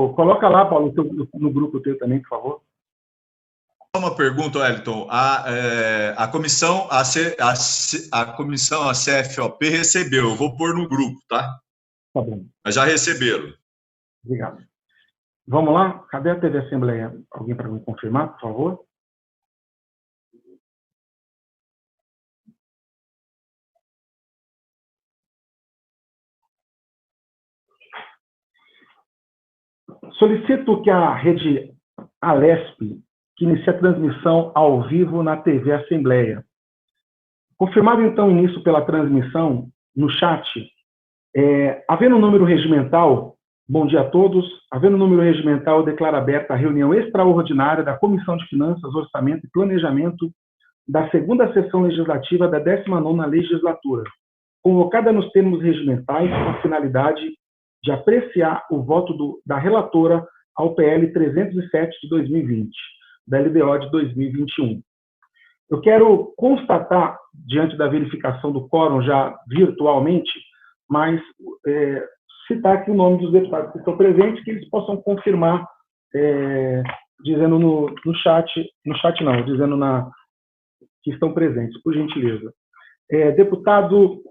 Coloca lá, Paulo, no grupo teu também, por favor. Uma pergunta, Wellington. A comissão, a CFOP recebeu. Eu vou pôr no grupo, tá? Tá bom. Mas já receberam. Obrigado. Vamos lá? Cadê a TV Assembleia? Alguém para me confirmar, por favor? Solicito que a rede Alesp que inicie a transmissão ao vivo na TV Assembleia. Confirmado, então, o início pela transmissão, no chat, havendo número regimental, bom dia a todos, havendo número regimental, eu declaro aberta a reunião extraordinária da Comissão de Finanças, Orçamento e Planejamento da segunda sessão legislativa da 19ª legislatura, convocada nos termos regimentais com a finalidade de apreciar o voto da relatora ao PL 307 de 2020, da LDO de 2021. Eu quero constatar, diante da verificação do quórum já virtualmente, mas citar aqui o nome dos deputados que estão presentes, que eles possam confirmar, dizendo no chat não, dizendo que estão presentes, por gentileza. Deputado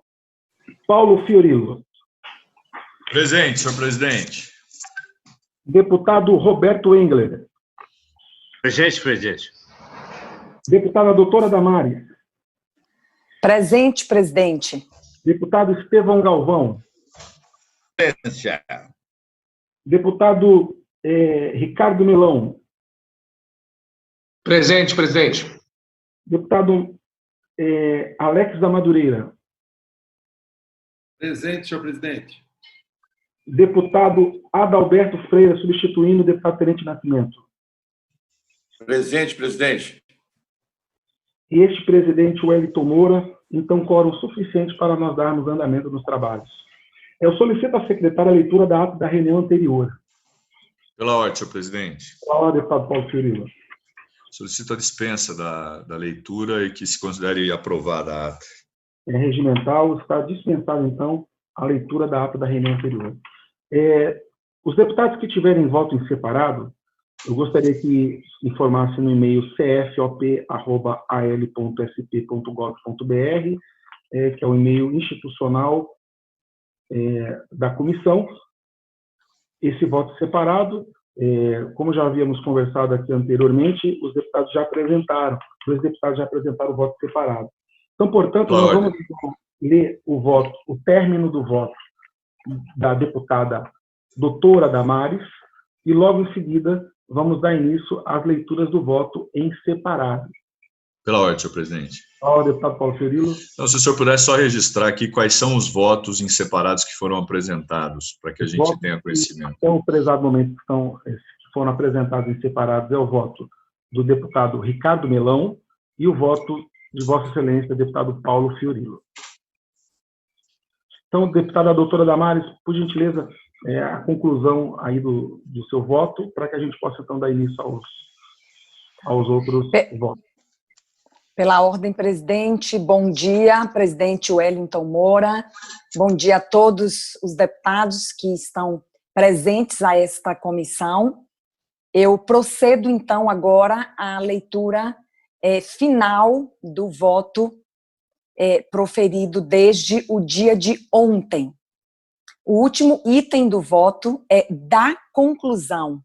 Paulo Fiorilo. Presente, senhor presidente. Deputado Roberto Engler. Presente, presidente. Deputada doutora Damares. Presente, presidente. Deputado Estevão Galvão. Presente. Deputado Ricardo Melão. Presente, presidente. Deputado Alex da Madureira. Presente, senhor presidente. Deputado Adalberto Freire, substituindo o deputado Tenente Nascimento. Presente, presidente. E este presidente, Wellington Moura, então, quórum suficiente para nós darmos andamento nos trabalhos. Eu solicito à secretária a leitura da ata da reunião anterior. Pela ordem, senhor presidente. Pela ordem, deputado Paulo Fiorilo. Solicito a dispensa da leitura e que se considere aprovada a ata. Regimental, está dispensada, então, a leitura da ata da reunião anterior. Os deputados que tiverem voto em separado, eu gostaria que informasse no e-mail cfop@al.sp.gov.br, que é o e-mail institucional da comissão, esse voto separado. Como já havíamos conversado aqui anteriormente, os dois deputados já apresentaram o voto separado. Então, portanto, nós vamos ler o término do voto da deputada doutora Damares, e logo em seguida vamos dar início às leituras do voto em separado. Pela ordem, senhor presidente. Olá, deputado Paulo Fiorilo. Então, se o senhor pudesse só registrar aqui quais são os votos em separados que foram apresentados, para que a gente tenha conhecimento. Até o prezado momento que foram apresentados em separados é o voto do deputado Ricardo Melão e o voto de Vossa Excelência, deputado Paulo Fiorilo. Então, deputada doutora Damares, por gentileza, a conclusão aí do seu voto, para que a gente possa, então, dar início aos outros votos. Pela ordem, presidente, bom dia, presidente Wellington Moura, bom dia a todos os deputados que estão presentes a esta comissão. Eu procedo, então, agora à leitura final do voto proferido desde o dia de ontem. O último item do voto é da conclusão,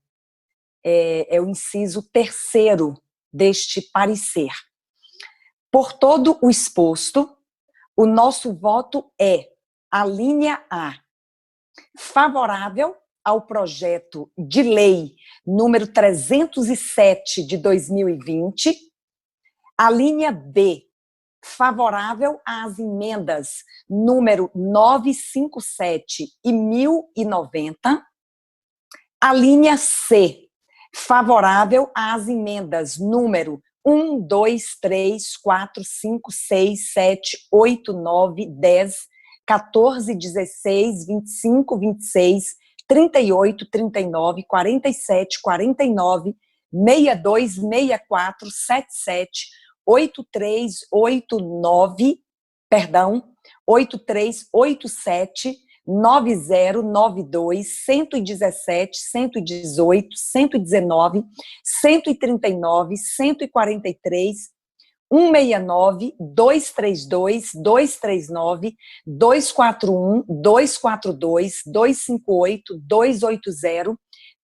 é o inciso 3º deste parecer. Por todo o exposto, o nosso voto é a linha A, favorável ao projeto de lei número 307 de 2020, a linha B, favorável às emendas número 957 e 1090, a linha C, favorável às emendas número 1, 2, 3, 4, 5, 6, 7, 8, 9, 10, 14, 16, 25, 26, 38, 39, 47, 49, 62, 64, 77, 83, 89, 83, 87, 9092, 117, 118, 119, 139, 143, 169, 232, 239, 241, 242, 258, 280,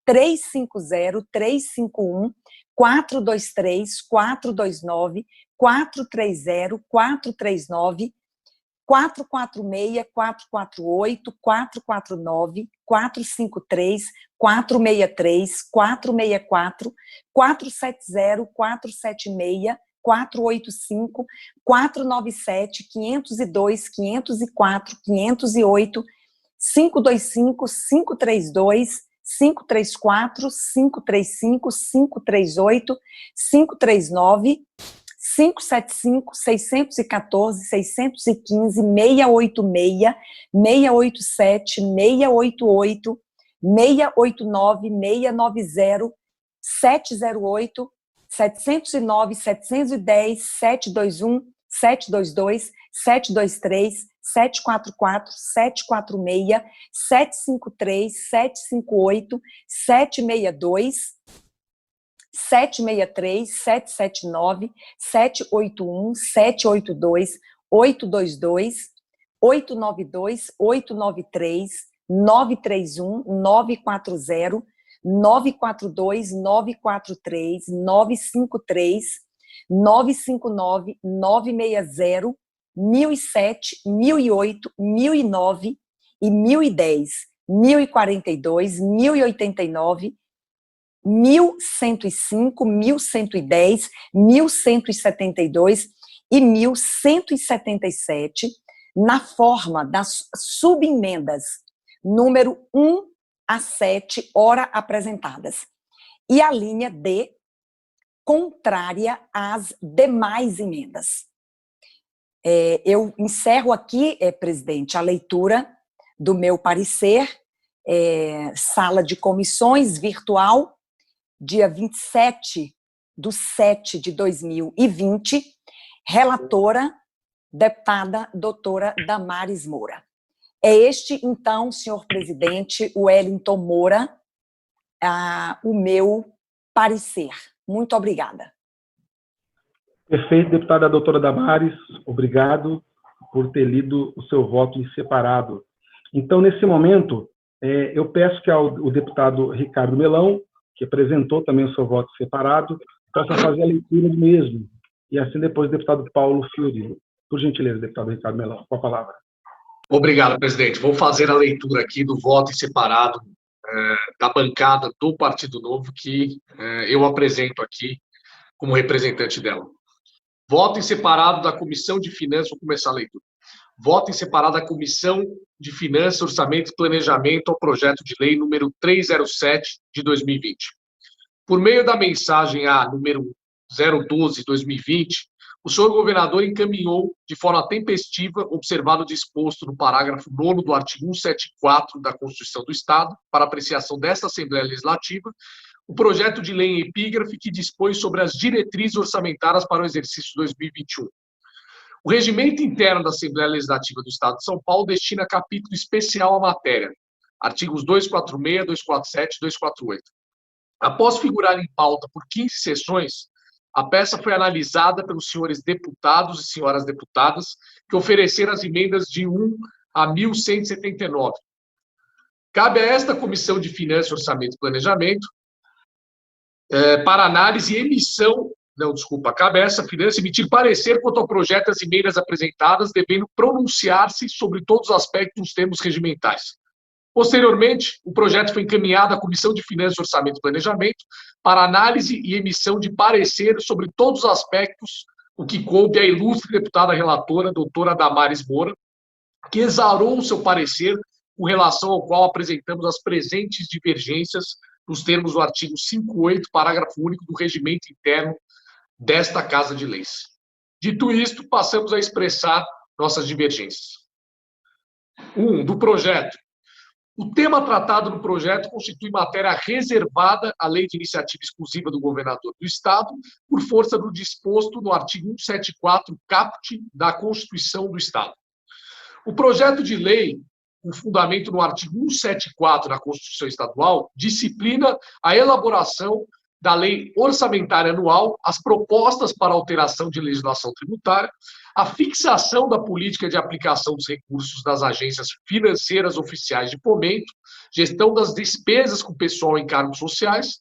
350, 351, 423, 429, 430, 439, 446, 448, 449, 453, 463, 464, 470, 476, 485, 497, 502, 504, 508, 525, 532, 534, 535, 538, 539, 575, 614, 615, 686, 687, 688, 689, 690, 708, 709, 710, 721, 722, 723, 744, 746, 753, 758, 762, 763, 779, 781, 782, 822, 892, 893, 931, 940, 942, 943, 953, 959, 960, 1007, 1008, 1009 e 1010, 1042, 1089, 1105, 1110, 1172 e 1177, na forma das subemendas número 1 a 7, ora apresentadas. E a linha D, contrária às demais emendas. Eu encerro aqui, presidente, a leitura do meu parecer, sala de comissões virtual, dia 27/7/2020, relatora, deputada doutora Damares Moura. É este, então, senhor presidente Wellington Moura, o meu parecer. Muito obrigada. Perfeito, deputada doutora Damares, obrigado por ter lido o seu voto em separado. Então, nesse momento, eu peço que o deputado Ricardo Melão, que apresentou também o seu voto separado, possa fazer a leitura do mesmo. E assim depois o deputado Paulo Fiorino. Por gentileza, deputado Ricardo Melão, com a palavra. Obrigado, presidente. Vou fazer a leitura aqui do voto em separado da bancada do Partido Novo, que eu apresento aqui como representante dela. Voto em separado da Comissão de Finanças, vou começar a leitura. Voto em separado da Comissão de Finanças, Orçamento e Planejamento ao projeto de lei número 307 de 2020. Por meio da mensagem A número 012/2020, o senhor governador encaminhou de forma tempestiva, observado o disposto no parágrafo 9º do artigo 174 da Constituição do Estado, para apreciação desta Assembleia Legislativa, o projeto de lei em epígrafe que dispõe sobre as diretrizes orçamentárias para o exercício 2021. O regimento interno da Assembleia Legislativa do Estado de São Paulo destina capítulo especial à matéria, artigos 246, 247 e 248. Após figurar em pauta por 15 sessões, a peça foi analisada pelos senhores deputados e senhoras deputadas, que ofereceram as emendas de 1 a 1179. Cabe a esta Comissão de Finanças, Orçamento e Planejamento, para análise e emissão, cabe a essa finança emitir parecer quanto ao projeto e as emendas apresentadas, devendo pronunciar-se sobre todos os aspectos dos termos regimentais. Posteriormente, o projeto foi encaminhado à Comissão de Finanças, Orçamento e Planejamento para análise e emissão de parecer sobre todos os aspectos, o que coube à ilustre deputada relatora, doutora Damares Moura, que exarou o seu parecer com relação ao qual apresentamos as presentes divergências nos termos do artigo 58, parágrafo único do regimento interno desta Casa de Leis. Dito isto, passamos a expressar nossas divergências. 1. Do projeto. O tema tratado no projeto constitui matéria reservada à Lei de Iniciativa Exclusiva do Governador do Estado, por força do disposto no artigo 174, caput da Constituição do Estado. O projeto de lei com fundamento no artigo 174 da Constituição Estadual, disciplina a elaboração da Lei Orçamentária Anual, as propostas para alteração de legislação tributária, a fixação da política de aplicação dos recursos das agências financeiras oficiais de fomento, gestão das despesas com pessoal em cargos sociais,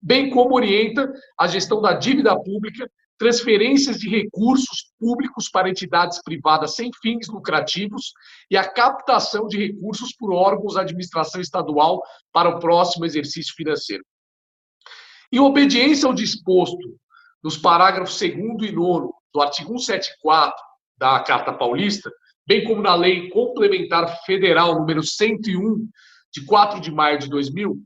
bem como orienta a gestão da dívida pública, transferências de recursos públicos para entidades privadas sem fins lucrativos e a captação de recursos por órgãos da administração estadual para o próximo exercício financeiro. Em obediência ao disposto nos parágrafos 2º e 9º do artigo 174 da Carta Paulista, bem como na Lei Complementar Federal número 101, de 4 de maio de 2000,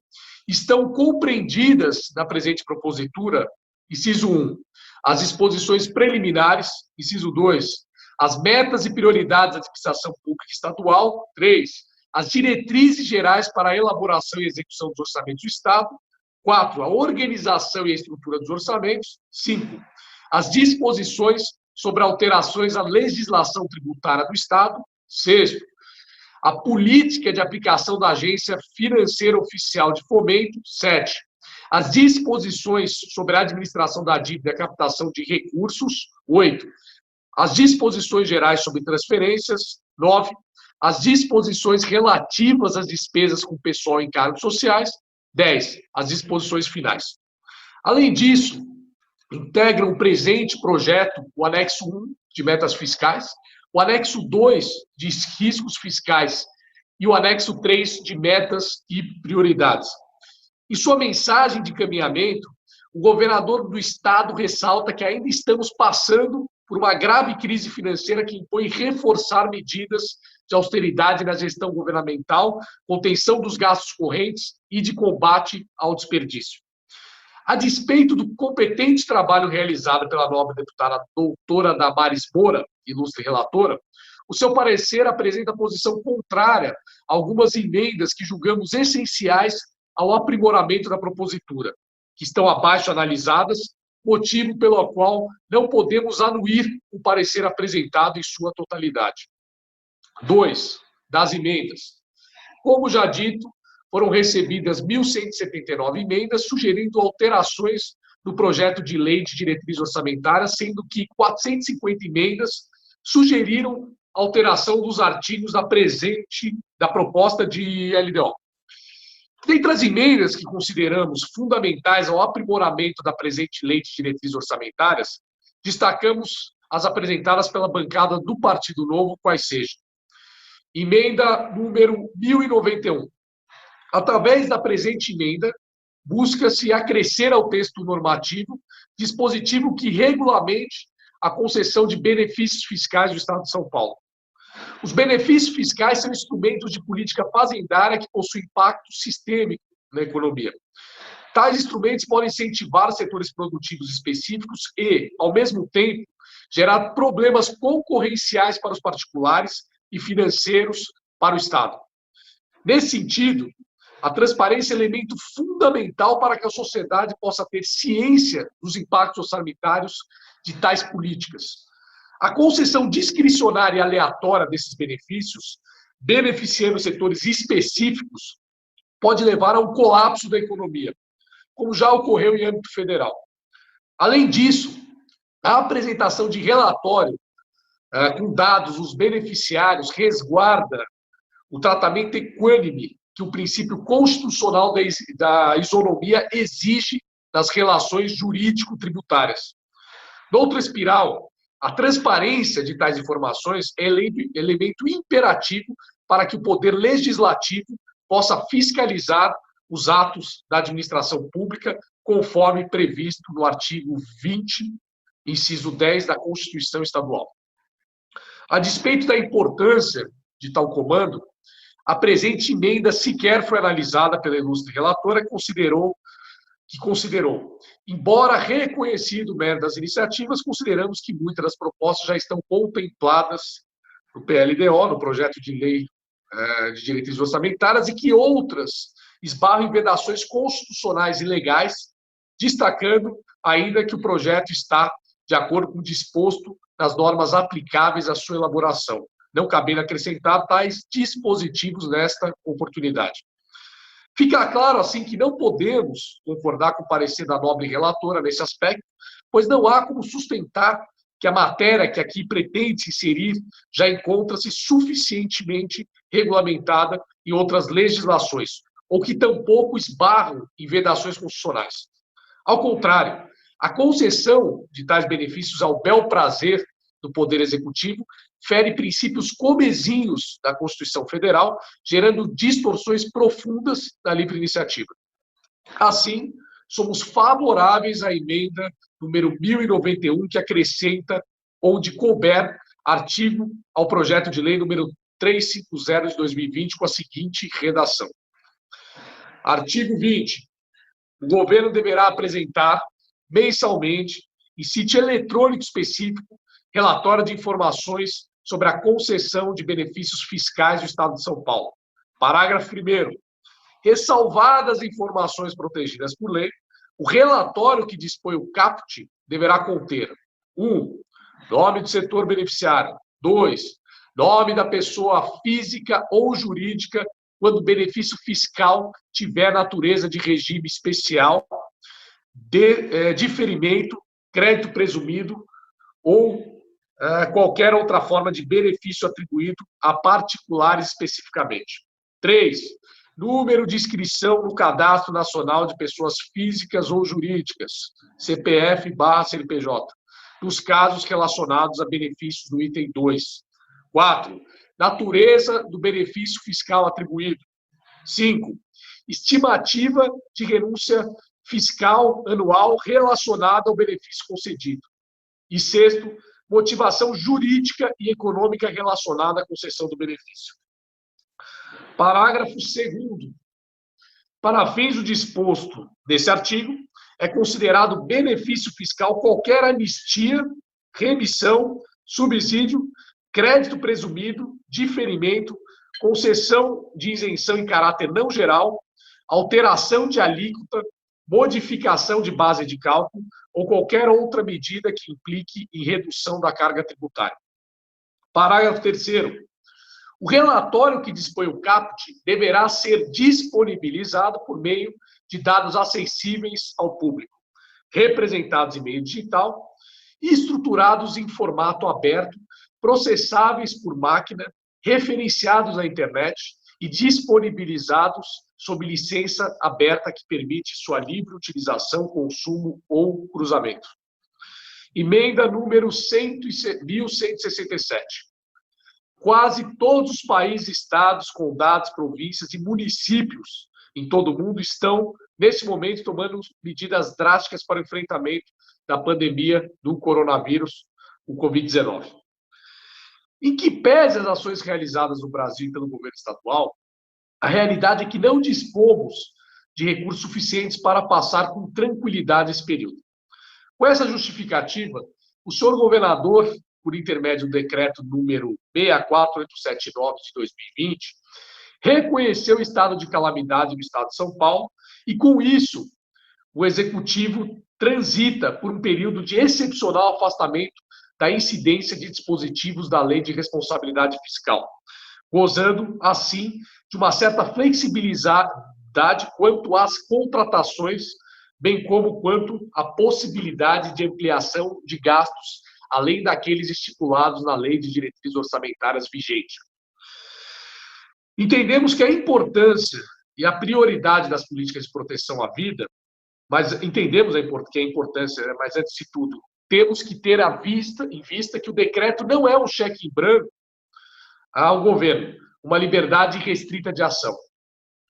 estão compreendidas na presente propositura, inciso 1, as disposições preliminares, inciso 2, as metas e prioridades da administração pública estadual, 3, as diretrizes gerais para a elaboração e execução dos orçamentos do Estado, 4, a organização e a estrutura dos orçamentos, 5, as disposições sobre alterações à legislação tributária do Estado, 6, a política de aplicação da Agência Financeira Oficial de Fomento, 7, as disposições sobre a administração da dívida e a captação de recursos, 8, as disposições gerais sobre transferências, 9, as disposições relativas às despesas com pessoal em cargos sociais, 10, as disposições finais. Além disso, integram o presente projeto o anexo 1 de metas fiscais, o anexo 2 de riscos fiscais e o anexo 3 de metas e prioridades. Em sua mensagem de encaminhamento, o governador do estado ressalta que ainda estamos passando por uma grave crise financeira que impõe reforçar medidas de austeridade na gestão governamental, contenção dos gastos correntes e de combate ao desperdício. A despeito do competente trabalho realizado pela nobre deputada doutora Damares Moura, ilustre relatora, o seu parecer apresenta posição contrária a algumas emendas que julgamos essenciais ao aprimoramento da propositura, que estão abaixo analisadas, motivo pelo qual não podemos anuir o parecer apresentado em sua totalidade. 2. Das emendas. Como já dito, foram recebidas 1.179 emendas, sugerindo alterações no projeto de lei de diretriz orçamentária, sendo que 450 emendas sugeriram alteração dos artigos da proposta de LDO. Dentre as emendas que consideramos fundamentais ao aprimoramento da presente lei de diretrizes orçamentárias, destacamos as apresentadas pela bancada do Partido Novo, quais sejam. Emenda número 1091. Através da presente emenda, busca-se acrescer ao texto normativo dispositivo que regulamente a concessão de benefícios fiscais do Estado de São Paulo. Os benefícios fiscais são instrumentos de política fazendária que possuem impacto sistêmico na economia. Tais instrumentos podem incentivar setores produtivos específicos e, ao mesmo tempo, gerar problemas concorrenciais para os particulares e financeiros para o Estado. Nesse sentido, a transparência é elemento fundamental para que a sociedade possa ter ciência dos impactos orçamentários de tais políticas. A concessão discricionária e aleatória desses benefícios, beneficiando setores específicos, pode levar a um colapso da economia, como já ocorreu em âmbito federal. Além disso, a apresentação de relatório com dados dos beneficiários resguarda o tratamento equânime que o princípio constitucional da isonomia exige nas relações jurídico-tributárias. Noutra espiral, a transparência de tais informações é elemento imperativo para que o poder legislativo possa fiscalizar os atos da administração pública, conforme previsto no artigo 20, inciso 10 da Constituição Estadual. A despeito da importância de tal comando, a presente emenda sequer foi analisada pela ilustre relatora, que considerou, embora reconhecido o mérito das iniciativas, consideramos que muitas das propostas já estão contempladas no PLDO, no projeto de lei de diretrizes orçamentárias, e que outras esbarram em vedações constitucionais e legais, destacando ainda que o projeto está de acordo com o disposto nas normas aplicáveis à sua elaboração, não cabendo acrescentar tais dispositivos nesta oportunidade. Fica claro, assim, que não podemos concordar com o parecer da nobre relatora nesse aspecto, pois não há como sustentar que a matéria que aqui pretende se inserir já encontra-se suficientemente regulamentada em outras legislações, ou que tampouco esbarram em vedações constitucionais. Ao contrário, a concessão de tais benefícios ao bel prazer do Poder Executivo fere princípios comezinhos da Constituição Federal, gerando distorções profundas da livre iniciativa. Assim, somos favoráveis à emenda número 1091, que acrescenta, onde couber, artigo ao projeto de lei número 350 de 2020, com a seguinte redação. Artigo 20. O governo deverá apresentar mensalmente, em sítio eletrônico específico, relatório de informações sobre a concessão de benefícios fiscais do Estado de São Paulo. Parágrafo 1º. Ressalvadas informações protegidas por lei, o relatório que dispõe o caput deverá conter 1. Nome do setor beneficiário. 2. Nome da pessoa física ou jurídica quando o benefício fiscal tiver natureza de regime especial, diferimento, crédito presumido ou qualquer outra forma de benefício atribuído a particulares especificamente. 3. Número de inscrição no Cadastro Nacional de Pessoas Físicas ou Jurídicas, CPF/CNPJ, nos casos relacionados a benefícios do item 2. 4. Natureza do benefício fiscal atribuído. 5. Estimativa de renúncia fiscal anual relacionada ao benefício concedido. E 6. Motivação jurídica e econômica relacionada à concessão do benefício. Parágrafo 2º. Para fins do disposto desse artigo, é considerado benefício fiscal qualquer anistia, remissão, subsídio, crédito presumido, diferimento, concessão de isenção em caráter não geral, alteração de alíquota, modificação de base de cálculo ou qualquer outra medida que implique em redução da carga tributária. Parágrafo 3º. O relatório que dispõe o caput deverá ser disponibilizado por meio de dados acessíveis ao público, representados em meio digital e estruturados em formato aberto, processáveis por máquina, referenciados à internet e disponibilizados sob licença aberta que permite sua livre utilização, consumo ou cruzamento. Emenda número 1167. Quase todos os países, estados, condados, províncias e municípios em todo o mundo estão, nesse momento, tomando medidas drásticas para o enfrentamento da pandemia do coronavírus, o Covid-19. Em que pese as ações realizadas no Brasil pelo governo estadual, a realidade é que não dispomos de recursos suficientes para passar com tranquilidade esse período. Com essa justificativa, o senhor governador, por intermédio do decreto número 64879 de 2020, reconheceu o estado de calamidade no estado de São Paulo e, com isso, o executivo transita por um período de excepcional afastamento da incidência de dispositivos da Lei de Responsabilidade Fiscal, gozando, assim, de uma certa flexibilidade quanto às contratações, bem como quanto à possibilidade de ampliação de gastos, além daqueles estipulados na Lei de Diretrizes Orçamentárias vigente. Entendemos que a importância e a prioridade das políticas de proteção à vida, mas entendemos que a importância, mas antes de tudo, temos que ter em vista que o decreto não é um cheque em branco ao governo, uma liberdade restrita de ação.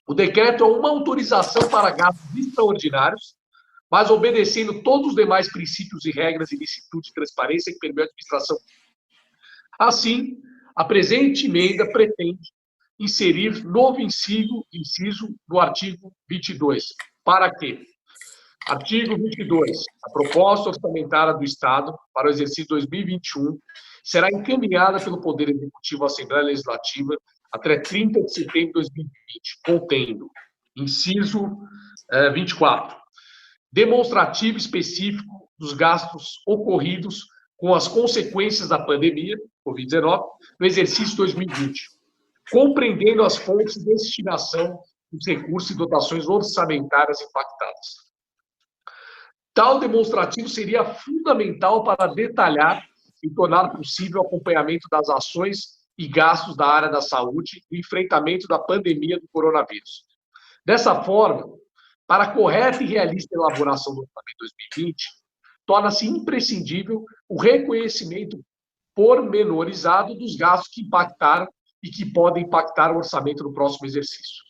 O decreto é uma autorização para gastos extraordinários, mas obedecendo todos os demais princípios e regras de licitude e transparência que permitem a administração. Assim, a presente emenda pretende inserir novo inciso no artigo 22. Para quê? Artigo 22. A proposta orçamentária do Estado para o exercício 2021 será encaminhada pelo Poder Executivo à Assembleia Legislativa até 30 de setembro de 2020, contendo, inciso 24, demonstrativo específico dos gastos ocorridos com as consequências da pandemia, Covid-19, no exercício 2020, compreendendo as fontes de destinação dos recursos e dotações orçamentárias impactadas. Tal demonstrativo seria fundamental para detalhar e tornar possível o acompanhamento das ações e gastos da área da saúde e enfrentamento da pandemia do coronavírus. Dessa forma, para a correta e realista elaboração do orçamento 2020, torna-se imprescindível o reconhecimento pormenorizado dos gastos que impactaram e que podem impactar o orçamento no próximo exercício.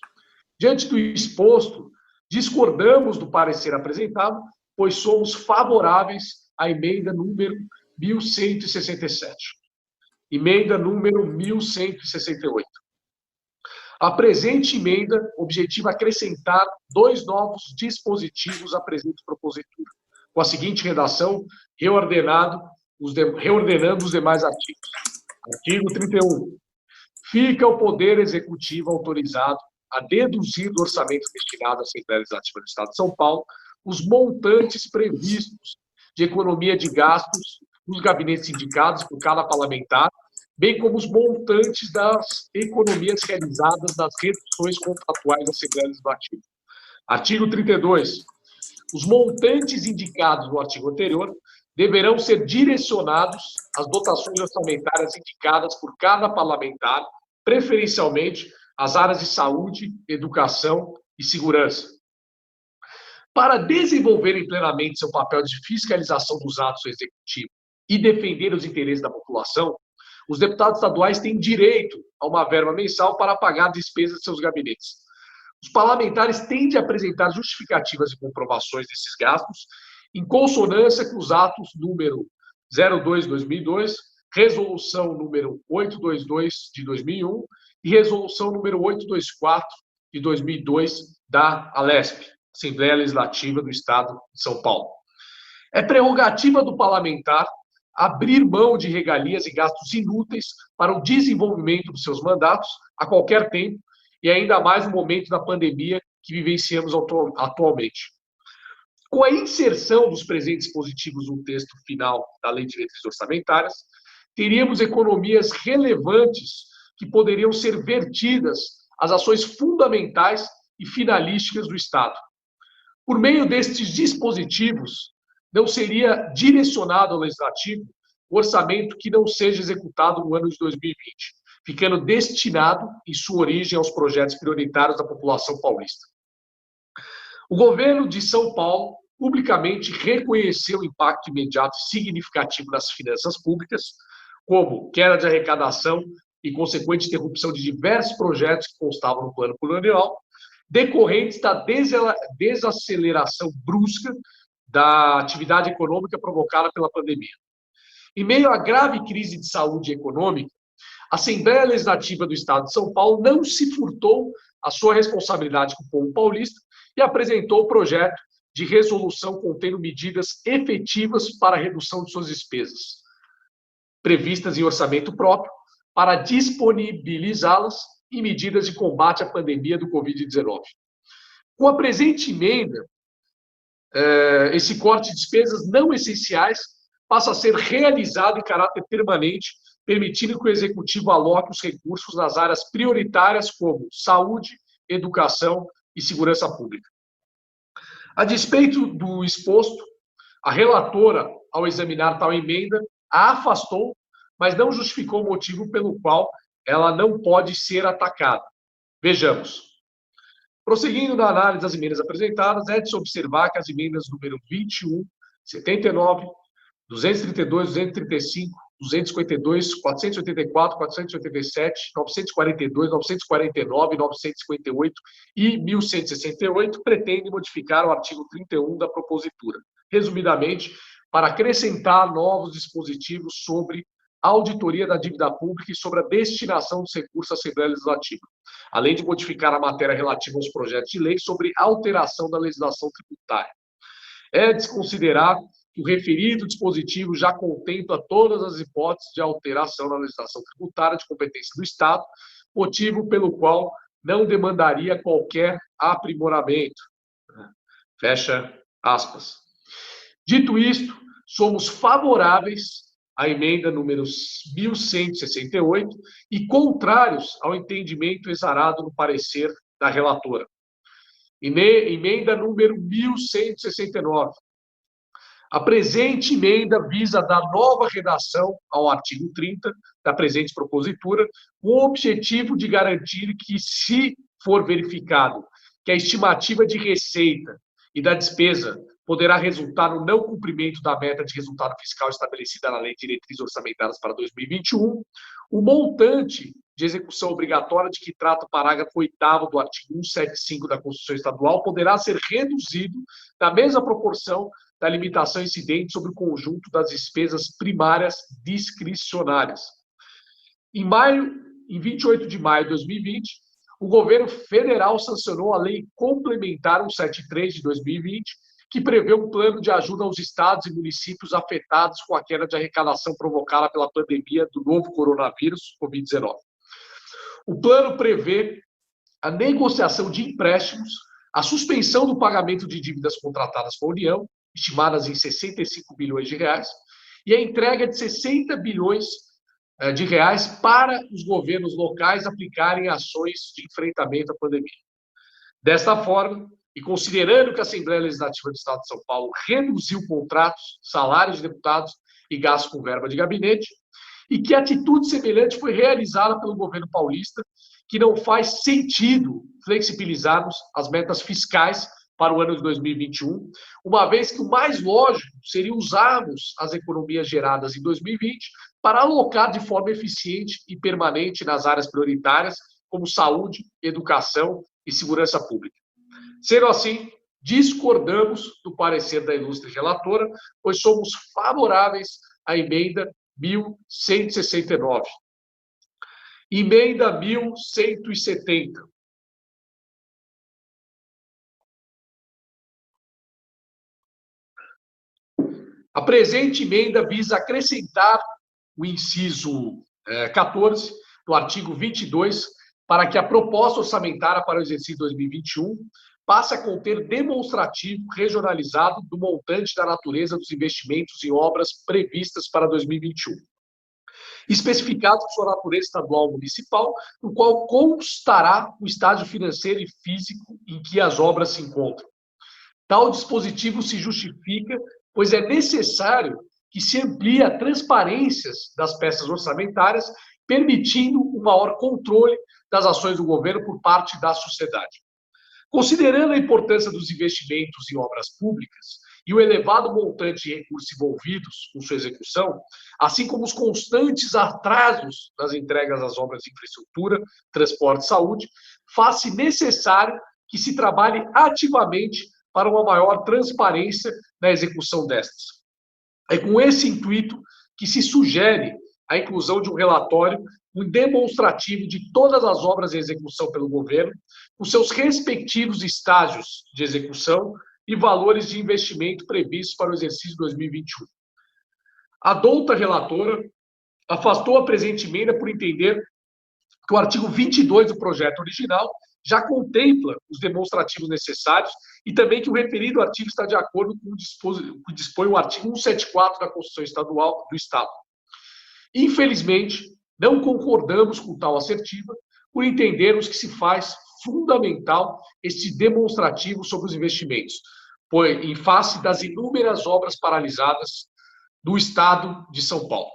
Diante do exposto, discordamos do parecer apresentado, pois somos favoráveis à emenda número 1167. Emenda número 1168. A presente emenda objetiva acrescentar 2 novos dispositivos à presente propositura, com a seguinte redação, reordenando os demais artigos. Artigo 31. Fica o Poder Executivo autorizado a deduzir do orçamento destinado à Assembleia Legislativa do Estado de São Paulo os montantes previstos de economia de gastos nos gabinetes indicados por cada parlamentar, bem como os montantes das economias realizadas nas reduções contratuais da Assembleia Legislativa. Artigo 32. Os montantes indicados no artigo anterior deverão ser direcionados às dotações orçamentárias indicadas por cada parlamentar, preferencialmente às áreas de saúde, educação e segurança. Para desenvolverem plenamente seu papel de fiscalização dos atos do Executivo e defender os interesses da população, os deputados estaduais têm direito a uma verba mensal para pagar despesas de seus gabinetes. Os parlamentares têm de apresentar justificativas e comprovações desses gastos em consonância com os atos número 02/2002, resolução número 822 de 2001 e resolução número 824 de 2002 da ALESP, Assembleia Legislativa do Estado de São Paulo. É prerrogativa do parlamentar abrir mão de regalias e gastos inúteis para o desenvolvimento dos seus mandatos a qualquer tempo, e ainda mais no momento da pandemia que vivenciamos atualmente. Com a inserção dos presentes dispositivos no texto final da Lei de Diretrizes Orçamentárias, teríamos economias relevantes que poderiam ser vertidas às ações fundamentais e finalísticas do Estado. Por meio destes dispositivos, não seria direcionado ao Legislativo o orçamento que não seja executado no ano de 2020, ficando destinado, em sua origem, aos projetos prioritários da população paulista. O governo de São Paulo publicamente reconheceu o impacto imediato e significativo nas finanças públicas, como queda de arrecadação e consequente interrupção de diversos projetos que constavam no plano plurianual, decorrentes da desaceleração brusca da atividade econômica provocada pela pandemia. Em meio à grave crise de saúde econômica, a Assembleia Legislativa do Estado de São Paulo não se furtou à sua responsabilidade com o povo paulista e apresentou o projeto de resolução contendo medidas efetivas para a redução de suas despesas, previstas em orçamento próprio, para disponibilizá-las em medidas de combate à pandemia do Covid-19. Com a presente emenda, esse corte de despesas não essenciais passa a ser realizado em caráter permanente, permitindo que o Executivo aloque os recursos nas áreas prioritárias como saúde, educação e segurança pública. A despeito do exposto, a relatora, ao examinar tal emenda, a afastou, mas não justificou o motivo pelo qual ela não pode ser atacada. Vejamos. Prosseguindo na análise das emendas apresentadas, é de se observar que as emendas número 21, 79, 232, 235, 252, 484, 487, 942, 949, 958 e 1168 pretendem modificar o artigo 31 da propositura, resumidamente, para acrescentar novos dispositivos sobre a auditoria da dívida pública e sobre a destinação dos recursos à Assembleia Legislativa, além de modificar a matéria relativa aos projetos de lei sobre alteração da legislação tributária. É de se considerar que o referido dispositivo já contempla todas as hipóteses de alteração na legislação tributária de competência do Estado, motivo pelo qual não demandaria qualquer aprimoramento. Fecha aspas. Dito isto, somos favoráveis à emenda número 1168 e contrários ao entendimento exarado no parecer da relatora. Emenda número 1169. A presente emenda visa dar nova redação ao artigo 30 da presente propositura, com o objetivo de garantir que, se for verificado que a estimativa de receita e da despesa poderá resultar no não cumprimento da meta de resultado fiscal estabelecida na Lei de Diretrizes Orçamentárias para 2021, o montante de execução obrigatória de que trata o parágrafo 8º do artigo 175 da Constituição Estadual poderá ser reduzido na mesma proporção da limitação incidente sobre o conjunto das despesas primárias discricionárias. Em 28 de maio de 2020, o governo federal sancionou a Lei Complementar 173 de 2020, que prevê um plano de ajuda aos estados e municípios afetados com a queda de arrecadação provocada pela pandemia do novo coronavírus, Covid-19. O plano prevê a negociação de empréstimos, a suspensão do pagamento de dívidas contratadas com a União, estimadas em 65 bilhões de reais, e a entrega de 60 bilhões de reais para os governos locais aplicarem ações de enfrentamento à pandemia. Desta forma, e considerando que a Assembleia Legislativa do Estado de São Paulo reduziu contratos, salários de deputados e gastos com verba de gabinete, e que atitude semelhante foi realizada pelo governo paulista, que não faz sentido flexibilizarmos as metas fiscais para o ano de 2021, uma vez que o mais lógico seria usarmos as economias geradas em 2020 para alocar de forma eficiente e permanente nas áreas prioritárias, como saúde, educação e segurança pública. Sendo assim, discordamos do parecer da ilustre relatora, pois somos favoráveis à emenda 1169. Emenda 1170. A presente emenda visa acrescentar o inciso 14 do artigo 22 para que a proposta orçamentária para o exercício 2021 passe a conter demonstrativo regionalizado do montante da natureza dos investimentos em obras previstas para 2021, especificados por sua natureza estadual ou municipal, no qual constará o estágio financeiro e físico em que as obras se encontram. Tal dispositivo se justifica, pois é necessário que se amplie a transparência das peças orçamentárias, permitindo um maior controle das ações do governo por parte da sociedade. Considerando a importância dos investimentos em obras públicas e o elevado montante de recursos envolvidos com sua execução, assim como os constantes atrasos nas entregas das obras de infraestrutura, transporte e saúde, faz-se necessário que se trabalhe ativamente para uma maior transparência na execução destas. É com esse intuito que se sugere a inclusão de um relatório, um demonstrativo de todas as obras em execução pelo governo, com seus respectivos estágios de execução e valores de investimento previstos para o exercício 2021. A douta relatora afastou a presente emenda por entender que o artigo 22 do projeto original já contempla os demonstrativos necessários e também que o referido artigo está de acordo com o que dispõe o artigo 174 da Constituição Estadual do Estado. Infelizmente, não concordamos com tal assertiva, por entendermos que se faz fundamental este demonstrativo sobre os investimentos, pois em face das inúmeras obras paralisadas do Estado de São Paulo.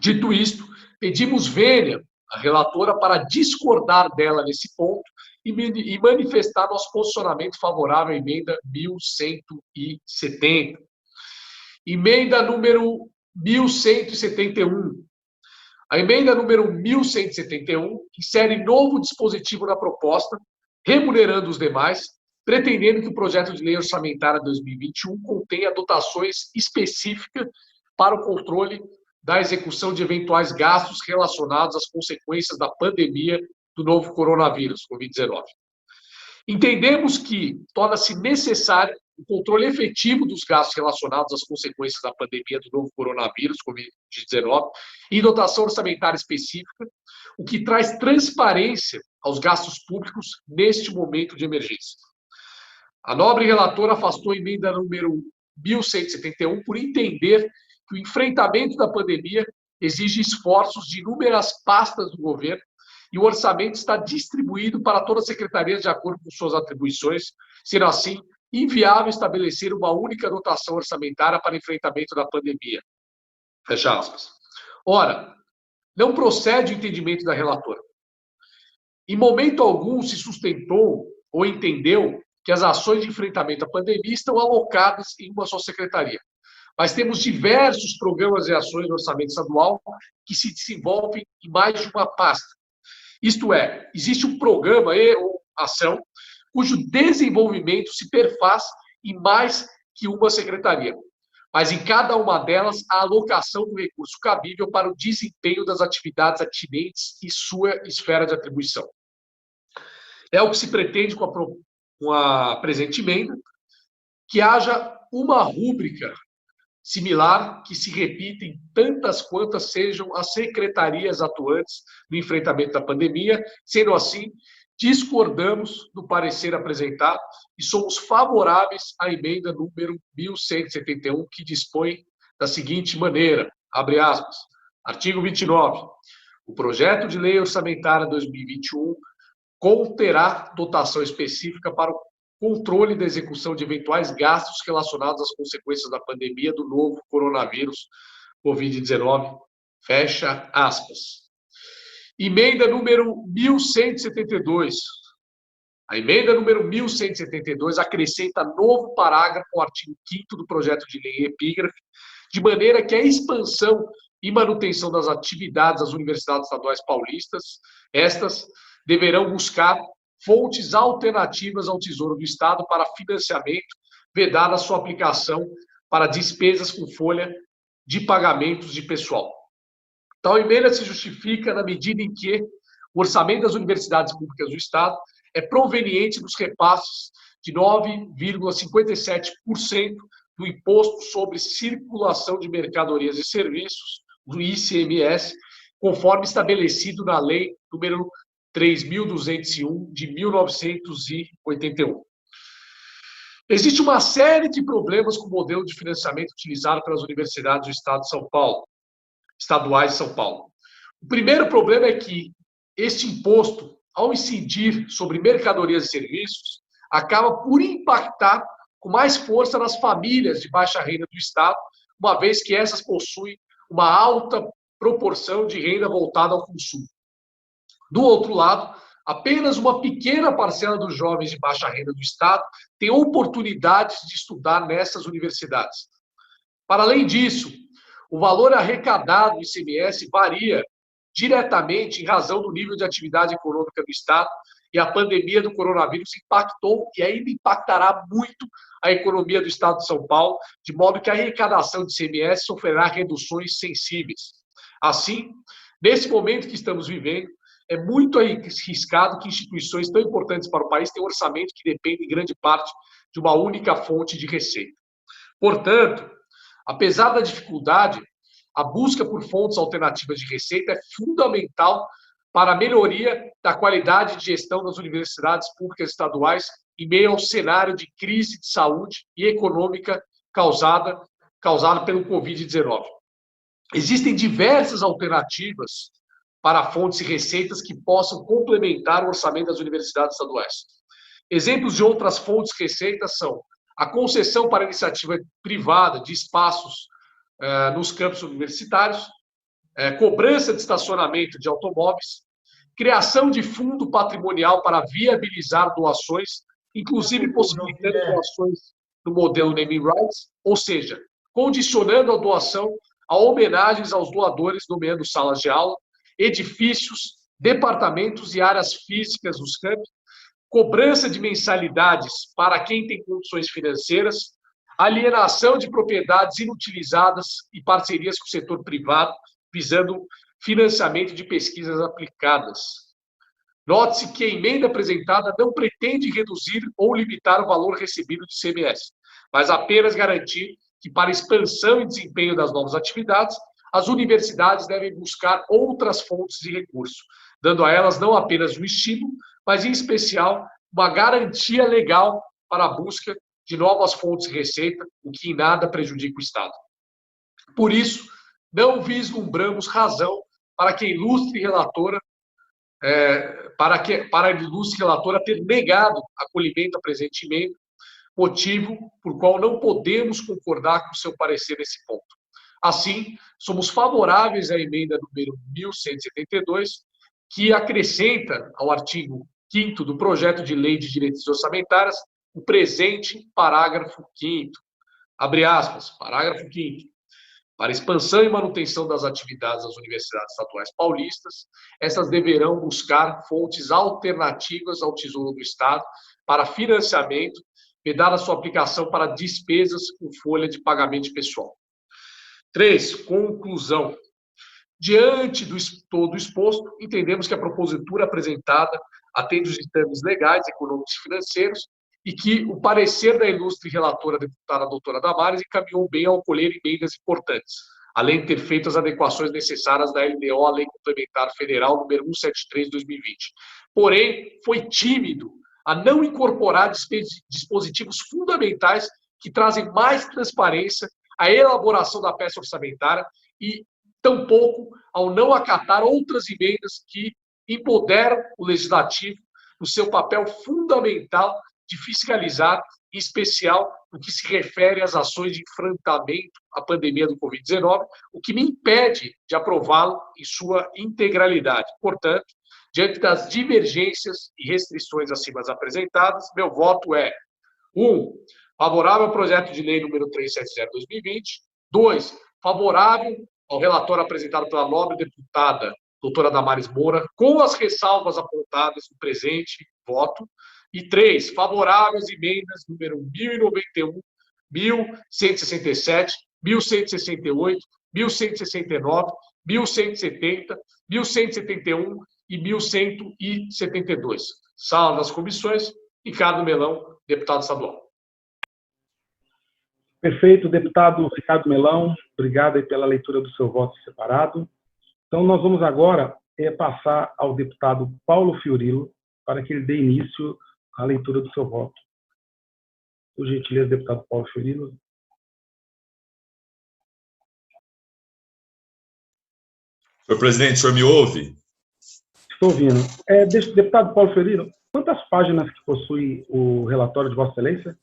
Dito isto, pedimos vênia à relatora para discordar dela nesse ponto e manifestar nosso posicionamento favorável à emenda 1170. Emenda número 1171. A emenda número 1171 insere novo dispositivo na proposta, remunerando os demais, pretendendo que o projeto de lei orçamentária 2021 contenha dotações específicas para o controle da execução de eventuais gastos relacionados às consequências da pandemia do novo coronavírus, Covid-19. Entendemos que torna-se necessário o controle efetivo dos gastos relacionados às consequências da pandemia do novo coronavírus, Covid-19, e dotação orçamentária específica, o que traz transparência aos gastos públicos neste momento de emergência. A nobre relatora afastou a emenda número 1171 por entender que que o enfrentamento da pandemia exige esforços de inúmeras pastas do governo e o orçamento está distribuído para todas as secretarias de acordo com suas atribuições, sendo assim inviável estabelecer uma única dotação orçamentária para enfrentamento da pandemia. Fecha aspas. Ora, não procede o entendimento da relatora. Em momento algum se sustentou ou entendeu que as ações de enfrentamento à pandemia estão alocadas em uma só secretaria. Mas temos diversos programas e ações do orçamento estadual que se desenvolvem em mais de uma pasta. Isto é, existe um programa ou ação cujo desenvolvimento se perfaz em mais que uma secretaria. Mas em cada uma delas, a alocação do recurso cabível para o desempenho das atividades atinentes e sua esfera de atribuição. É o que se pretende com a presente emenda, que haja uma rúbrica similar que se repita em tantas quantas sejam as secretarias atuantes no enfrentamento da pandemia. Sendo assim, discordamos do parecer apresentado e somos favoráveis à emenda número 1171, que dispõe da seguinte maneira, abre aspas, artigo 29, o projeto de lei orçamentária 2021 conterá dotação específica para o controle da execução de eventuais gastos relacionados às consequências da pandemia do novo coronavírus Covid-19, fecha aspas. Emenda número 1172. A emenda número 1172 acrescenta novo parágrafo ao artigo 5º do projeto de lei epígrafe, de maneira que a expansão e manutenção das atividades das universidades estaduais paulistas, estas deverão buscar fontes alternativas ao Tesouro do Estado para financiamento, vedada a sua aplicação para despesas com folha de pagamentos de pessoal. Tal emenda se justifica na medida em que o orçamento das universidades públicas do Estado é proveniente dos repasses de 9,57% do Imposto sobre Circulação de Mercadorias e Serviços, do ICMS, conforme estabelecido na Lei número 3.201, de 1981. Existe uma série de problemas com o modelo de financiamento utilizado pelas universidades do Estado de São Paulo, estaduais de São Paulo. O primeiro problema é que este imposto, ao incidir sobre mercadorias e serviços, acaba por impactar com mais força nas famílias de baixa renda do Estado, uma vez que essas possuem uma alta proporção de renda voltada ao consumo. Do outro lado, apenas uma pequena parcela dos jovens de baixa renda do Estado tem oportunidades de estudar nessas universidades. Para além disso, o valor arrecadado do ICMS varia diretamente em razão do nível de atividade econômica do Estado, e a pandemia do coronavírus impactou e ainda impactará muito a economia do Estado de São Paulo, de modo que a arrecadação de ICMS sofrerá reduções sensíveis. Assim, nesse momento que estamos vivendo, é muito arriscado que instituições tão importantes para o país tenham orçamento que depende em grande parte de uma única fonte de receita. Portanto, apesar da dificuldade, a busca por fontes alternativas de receita é fundamental para a melhoria da qualidade de gestão das universidades públicas estaduais em meio ao cenário de crise de saúde e econômica causada pelo Covid-19. Existem diversas alternativas para fontes e receitas que possam complementar o orçamento das universidades estaduais. Exemplos de outras fontes e receitas são a concessão para iniciativa privada de espaços nos campos universitários, cobrança de estacionamento de automóveis, criação de fundo patrimonial para viabilizar doações, inclusive possibilitando doações no modelo naming rights, ou seja, condicionando a doação a homenagens aos doadores, nomeando salas de aula, edifícios, departamentos e áreas físicas dos campos, cobrança de mensalidades para quem tem condições financeiras, alienação de propriedades inutilizadas e parcerias com o setor privado, visando financiamento de pesquisas aplicadas. Note-se que a emenda apresentada não pretende reduzir ou limitar o valor recebido de ICMS, mas apenas garantir que, para a expansão e desempenho das novas atividades, as universidades devem buscar outras fontes de recurso, dando a elas não apenas um estímulo, mas, em especial, uma garantia legal para a busca de novas fontes de receita, o que em nada prejudica o Estado. Por isso, não vislumbramos razão para que a ilustre relatora para a ilustre relatora ter negado acolhimento a presente emenda, motivo por qual não podemos concordar com o seu parecer nesse ponto. Assim, somos favoráveis à emenda número 1172, que acrescenta ao artigo 5º do projeto de lei de diretrizes orçamentárias o presente parágrafo 5º. Abre aspas, parágrafo 5º. Para expansão e manutenção das atividades das universidades estaduais paulistas, essas deverão buscar fontes alternativas ao Tesouro do Estado para financiamento, vedada sua aplicação para despesas com folha de pagamento de pessoal. 3. Conclusão. Diante do todo exposto, entendemos que a propositura apresentada atende os ditames legais, econômicos e financeiros e que o parecer da ilustre relatora, deputada doutora Damares, encaminhou bem ao colher emendas importantes, além de ter feito as adequações necessárias da LDO, a Lei Complementar Federal número 173/2020. Porém, foi tímido a não incorporar dispositivos fundamentais que trazem mais transparência à elaboração da peça orçamentária e tampouco ao não acatar outras emendas que empoderam o Legislativo no seu papel fundamental de fiscalizar, em especial no que se refere às ações de enfrentamento à pandemia do Covid-19, o que me impede de aprová-lo em sua integralidade. Portanto, diante das divergências e restrições acima apresentadas, meu voto é 1. Favorável ao projeto de lei número 370/2020. 2. Favorável ao relatório apresentado pela nobre deputada doutora Damares Moura, com as ressalvas apontadas no presente voto. E 3. Favorável às emendas número 1091, 1167, 1168, 1169, 1170, 1171 e 1172. Sala das comissões, Ricardo Melão, deputado estadual. Perfeito, deputado Ricardo Melão, obrigado aí pela leitura do seu voto separado. Então, nós vamos agora passar ao deputado Paulo Fiorilo para que ele dê início à leitura do seu voto. Por gentileza, deputado Paulo Fiorilo. Senhor presidente, o senhor me ouve? Estou ouvindo. Deputado Paulo Fiorilo, quantas páginas que possui o relatório de Vossa Excelência?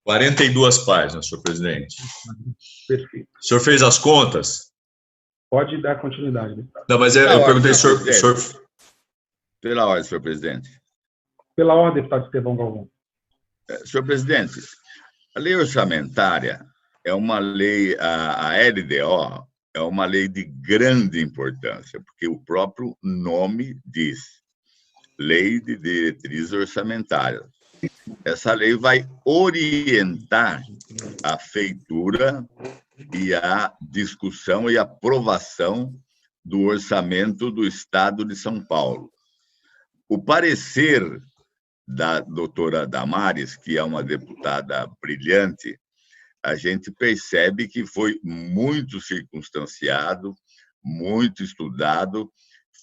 42 páginas, senhor presidente. Perfeito. O senhor fez as contas? Pode dar continuidade, deputado. Não, mas eu perguntei, senhor... Pela ordem, senhor presidente. Pela ordem, deputado Estevão Galvão. Senhor presidente, a lei orçamentária é uma lei, a LDO é uma lei de grande importância, porque o próprio nome diz, Lei de Diretrizes Orçamentárias. Essa lei vai orientar a feitura e a discussão e aprovação do orçamento do Estado de São Paulo. O parecer da doutora Damares, que é uma deputada brilhante, a gente percebe que foi muito circunstanciado, muito estudado,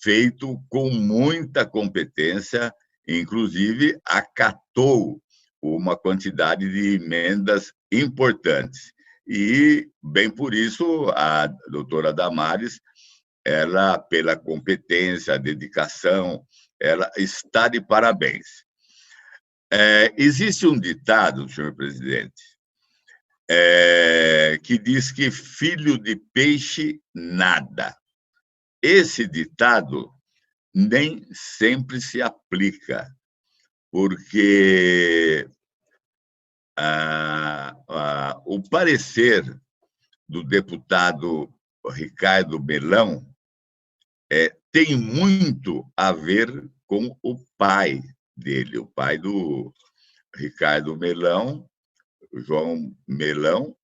feito com muita competência, inclusive acatou uma quantidade de emendas importantes. E, bem por isso, a doutora Damares, ela, pela competência, a dedicação, ela está de parabéns. Existe um ditado, senhor presidente, que diz que filho de peixe nada. Esse ditado nem sempre se aplica, porque o parecer do deputado Ricardo Melão tem muito a ver com o pai dele, o pai do Ricardo Melão, João Melão,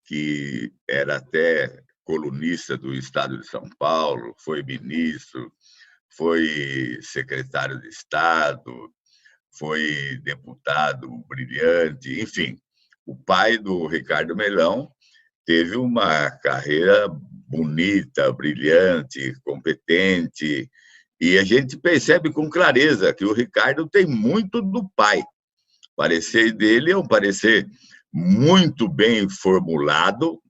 que era até colunista do Estado de São Paulo, foi ministro, foi secretário de Estado, foi deputado brilhante, enfim. O pai do Ricardo Melão teve uma carreira bonita, brilhante, competente, e a gente percebe com clareza que o Ricardo tem muito do pai. O parecer dele é um parecer muito bem formulado,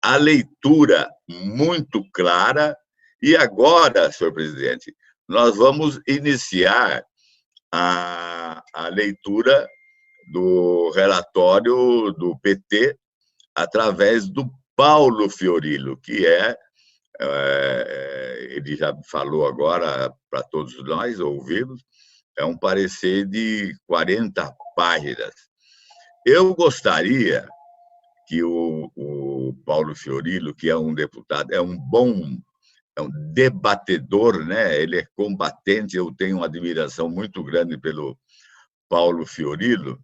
a leitura muito clara. E agora, senhor presidente, nós vamos iniciar a leitura do relatório do PT através do Paulo Fiorillo, que ele já falou agora para todos nós ouvirmos, é um parecer de 40 páginas. Eu gostaria que o Paulo Fiorillo, que é um deputado, é um debatedor, né? Ele é combatente, eu tenho uma admiração muito grande pelo Paulo Fiorillo.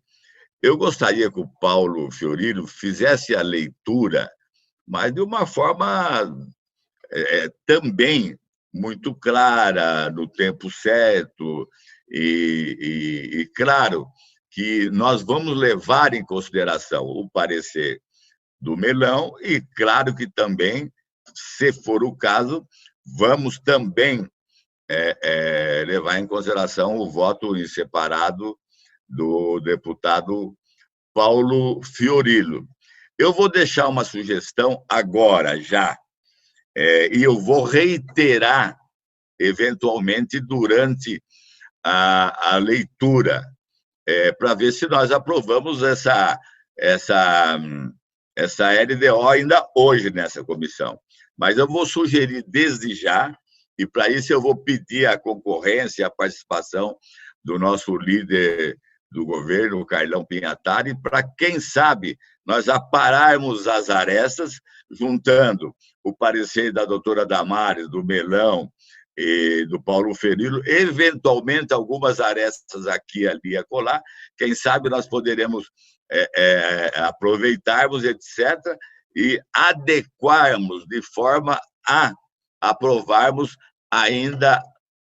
Eu gostaria que o Paulo Fiorillo fizesse a leitura, mas de uma forma também muito clara, no tempo certo, e claro que nós vamos levar em consideração o parecer do Melão e, claro que também, se for o caso, vamos também levar em consideração o voto em separado do deputado Paulo Fiorillo. Eu vou deixar uma sugestão agora, já, e eu vou reiterar, eventualmente, durante a leitura, para ver se nós aprovamos essa LDO ainda hoje nessa comissão. Mas eu vou sugerir desde já, e para isso eu vou pedir a concorrência, a participação do nosso líder do governo, o Carlão Pinhatari, para, quem sabe, nós apararmos as arestas, juntando o parecer da doutora Damares, do Melão e do Paulo Fiorillo, eventualmente algumas arestas aqui, ali e acolá, quem sabe nós poderemos aproveitarmos, etc., e adequarmos de forma a aprovarmos ainda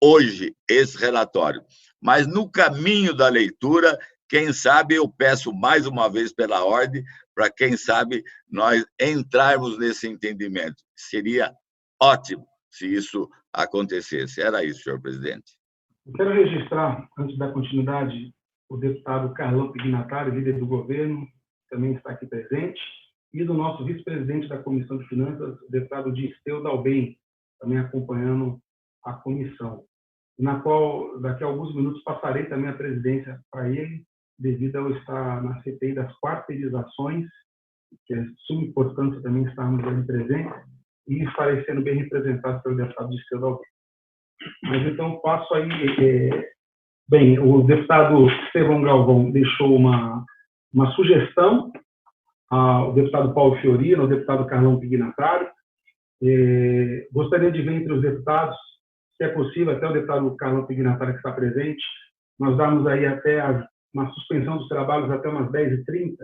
hoje esse relatório. Mas no caminho da leitura, quem sabe eu peço mais uma vez pela ordem, para quem sabe nós entrarmos nesse entendimento. Seria ótimo se isso acontecesse. Era isso, senhor presidente. Eu quero registrar, antes da continuidade, o deputado Carlão Pinhatari, líder do governo, também está aqui presente, e do nosso vice-presidente da Comissão de Finanças, o deputado Dirceu Dalben, também acompanhando a comissão, na qual, daqui a alguns minutos, passarei também a presidência para ele, devido ao estar na CPI das quarteirizações, que é de suma importância também estarmos ali presentes, e estarei sendo bem representado pelo deputado Dirceu Dalben. Mas, então, passo aí... Bem, o deputado Estevão Galvão deixou uma sugestão ao deputado Paulo Fiorillo, ao deputado Carlão Pinhatari. Gostaria de ver entre os deputados, se é possível, até o deputado Carlão Pinhatari, que está presente, nós darmos aí até uma suspensão dos trabalhos até umas 10h30,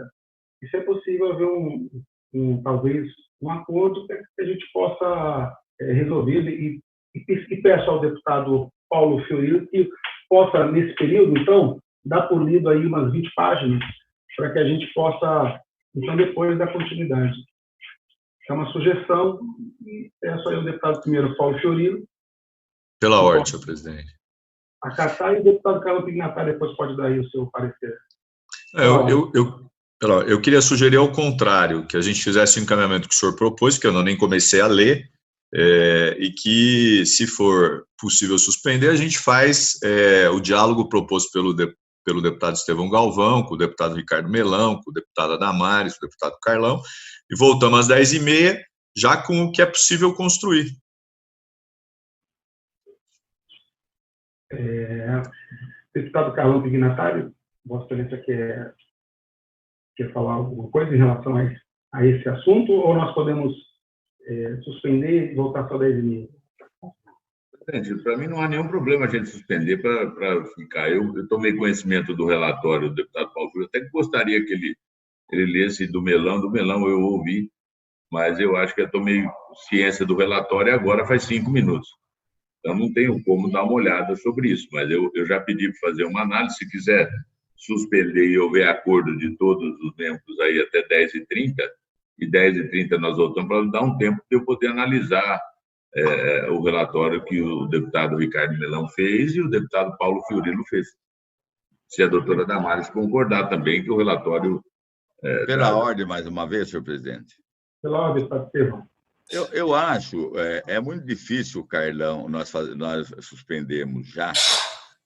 e se é possível haver talvez um acordo para que a gente possa resolver, e peço ao deputado Paulo Fiorillo que possa, nesse período, então, dar por lido aí umas 20 páginas, para que a gente possa, então, depois dar continuidade. É uma sugestão, e peço aí ao deputado primeiro, Paulo Fiorillo. Pela ordem, senhor presidente. Acatar, e o deputado Carlão Pinhatari depois pode dar aí o seu parecer. Eu queria sugerir ao contrário, que a gente fizesse o encaminhamento que o senhor propôs, que eu nem comecei a ler, e que, se for possível suspender, a gente faz o diálogo proposto pelo deputado Estevão Galvão, com o deputado Ricardo Melão, com o deputado Damares, com o deputado Carlão, e voltamos às 10h30, já com o que é possível construir. Deputado Carlão Pinhatari, Vossa Excelência quer falar alguma coisa em relação a esse assunto, ou nós podemos suspender e voltar só 10h30? Para mim não há nenhum problema a gente suspender para ficar. Eu tomei conhecimento do relatório do deputado Paulo Fiorillo, até que gostaria que ele lesse do Melão. Do Melão eu ouvi, mas eu acho que eu tomei ciência do relatório agora faz 5 minutos. Então não tenho como dar uma olhada sobre isso, mas eu já pedi para fazer uma análise. Se quiser suspender e houver acordo de todos os membros aí até 10h30, e 10h30 nós voltamos, para dar um tempo de eu poder analisar o relatório que o deputado Ricardo Melão fez e o deputado Paulo Fiorillo fez. Se a doutora Damares concordar também que o relatório... Pela ordem, mais uma vez, senhor presidente. Pela ordem, deputado Estevão. Eu acho, é muito difícil, Carlão, nós suspendemos já,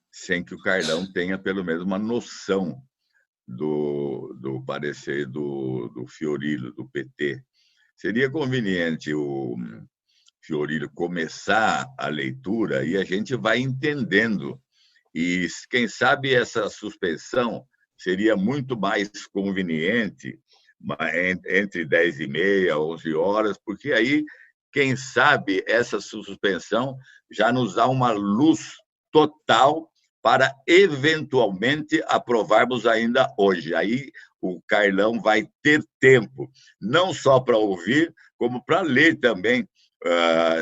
sem que o Carlão tenha pelo menos uma noção do parecer do Fiorilo, do PT. Seria conveniente o Fiorilo começar a leitura e a gente vai entendendo. E, quem sabe, essa suspensão seria muito mais conveniente entre 10h30 e 11 horas, porque aí, quem sabe, essa suspensão já nos dá uma luz total para, eventualmente, aprovarmos ainda hoje. Aí o Carlão vai ter tempo, não só para ouvir, como para ler também,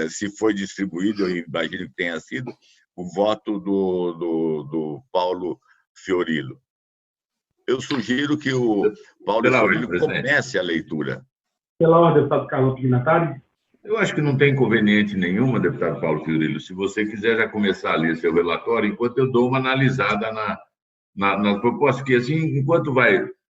se foi distribuído, eu imagino que tenha sido, o voto do Paulo Fiorilo. Eu sugiro que o Paulo Fiorilo comece a leitura. Pela ordem, deputado Carlão Pignatari. Eu acho que não tem inconveniente nenhuma, deputado Paulo Fiorilo, se você quiser já começar a ler seu relatório, enquanto eu dou uma analisada nas propostas, que assim, enquanto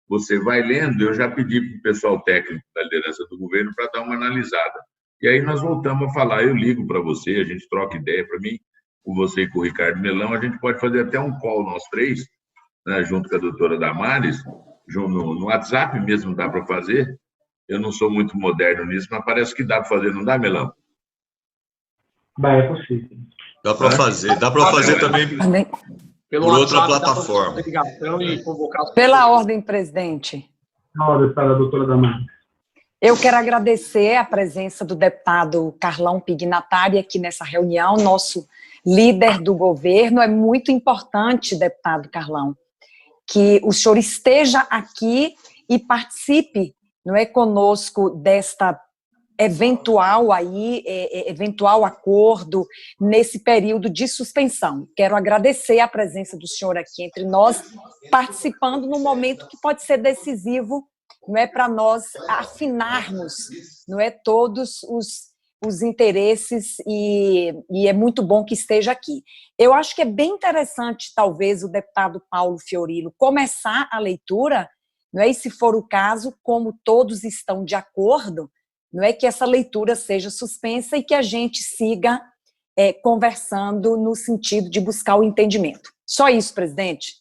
você vai lendo, eu já pedi para o pessoal técnico da liderança do governo para dar uma analisada. E aí nós voltamos a falar, eu ligo para você, a gente troca ideia. Para mim, com você e com o Ricardo Melão, a gente pode fazer até um call, nós três, né, junto com a doutora Damares, no WhatsApp mesmo dá para fazer. Eu não sou muito moderno nisso, mas parece que dá para fazer, não dá, Melão? É possível. Dá para fazer. Dá para fazer também por outra plataforma. Pela ordem, presidente. Pela ordem, deputada doutora Damares. Eu quero agradecer a presença do deputado Carlão Pignatari aqui nessa reunião, nosso líder do governo. É muito importante, deputado Carlão, que o senhor esteja aqui e participe, não é, conosco desta eventual acordo nesse período de suspensão. Quero agradecer a presença do senhor aqui entre nós, participando num momento que pode ser decisivo, não é, para nós afinarmos, não é, todos os interesses, e é muito bom que esteja aqui. Eu acho que é bem interessante, talvez, o deputado Paulo Fiorilo começar a leitura, não é, e se for o caso, como todos estão de acordo, não é, que essa leitura seja suspensa e que a gente siga conversando no sentido de buscar o entendimento. Só isso, presidente.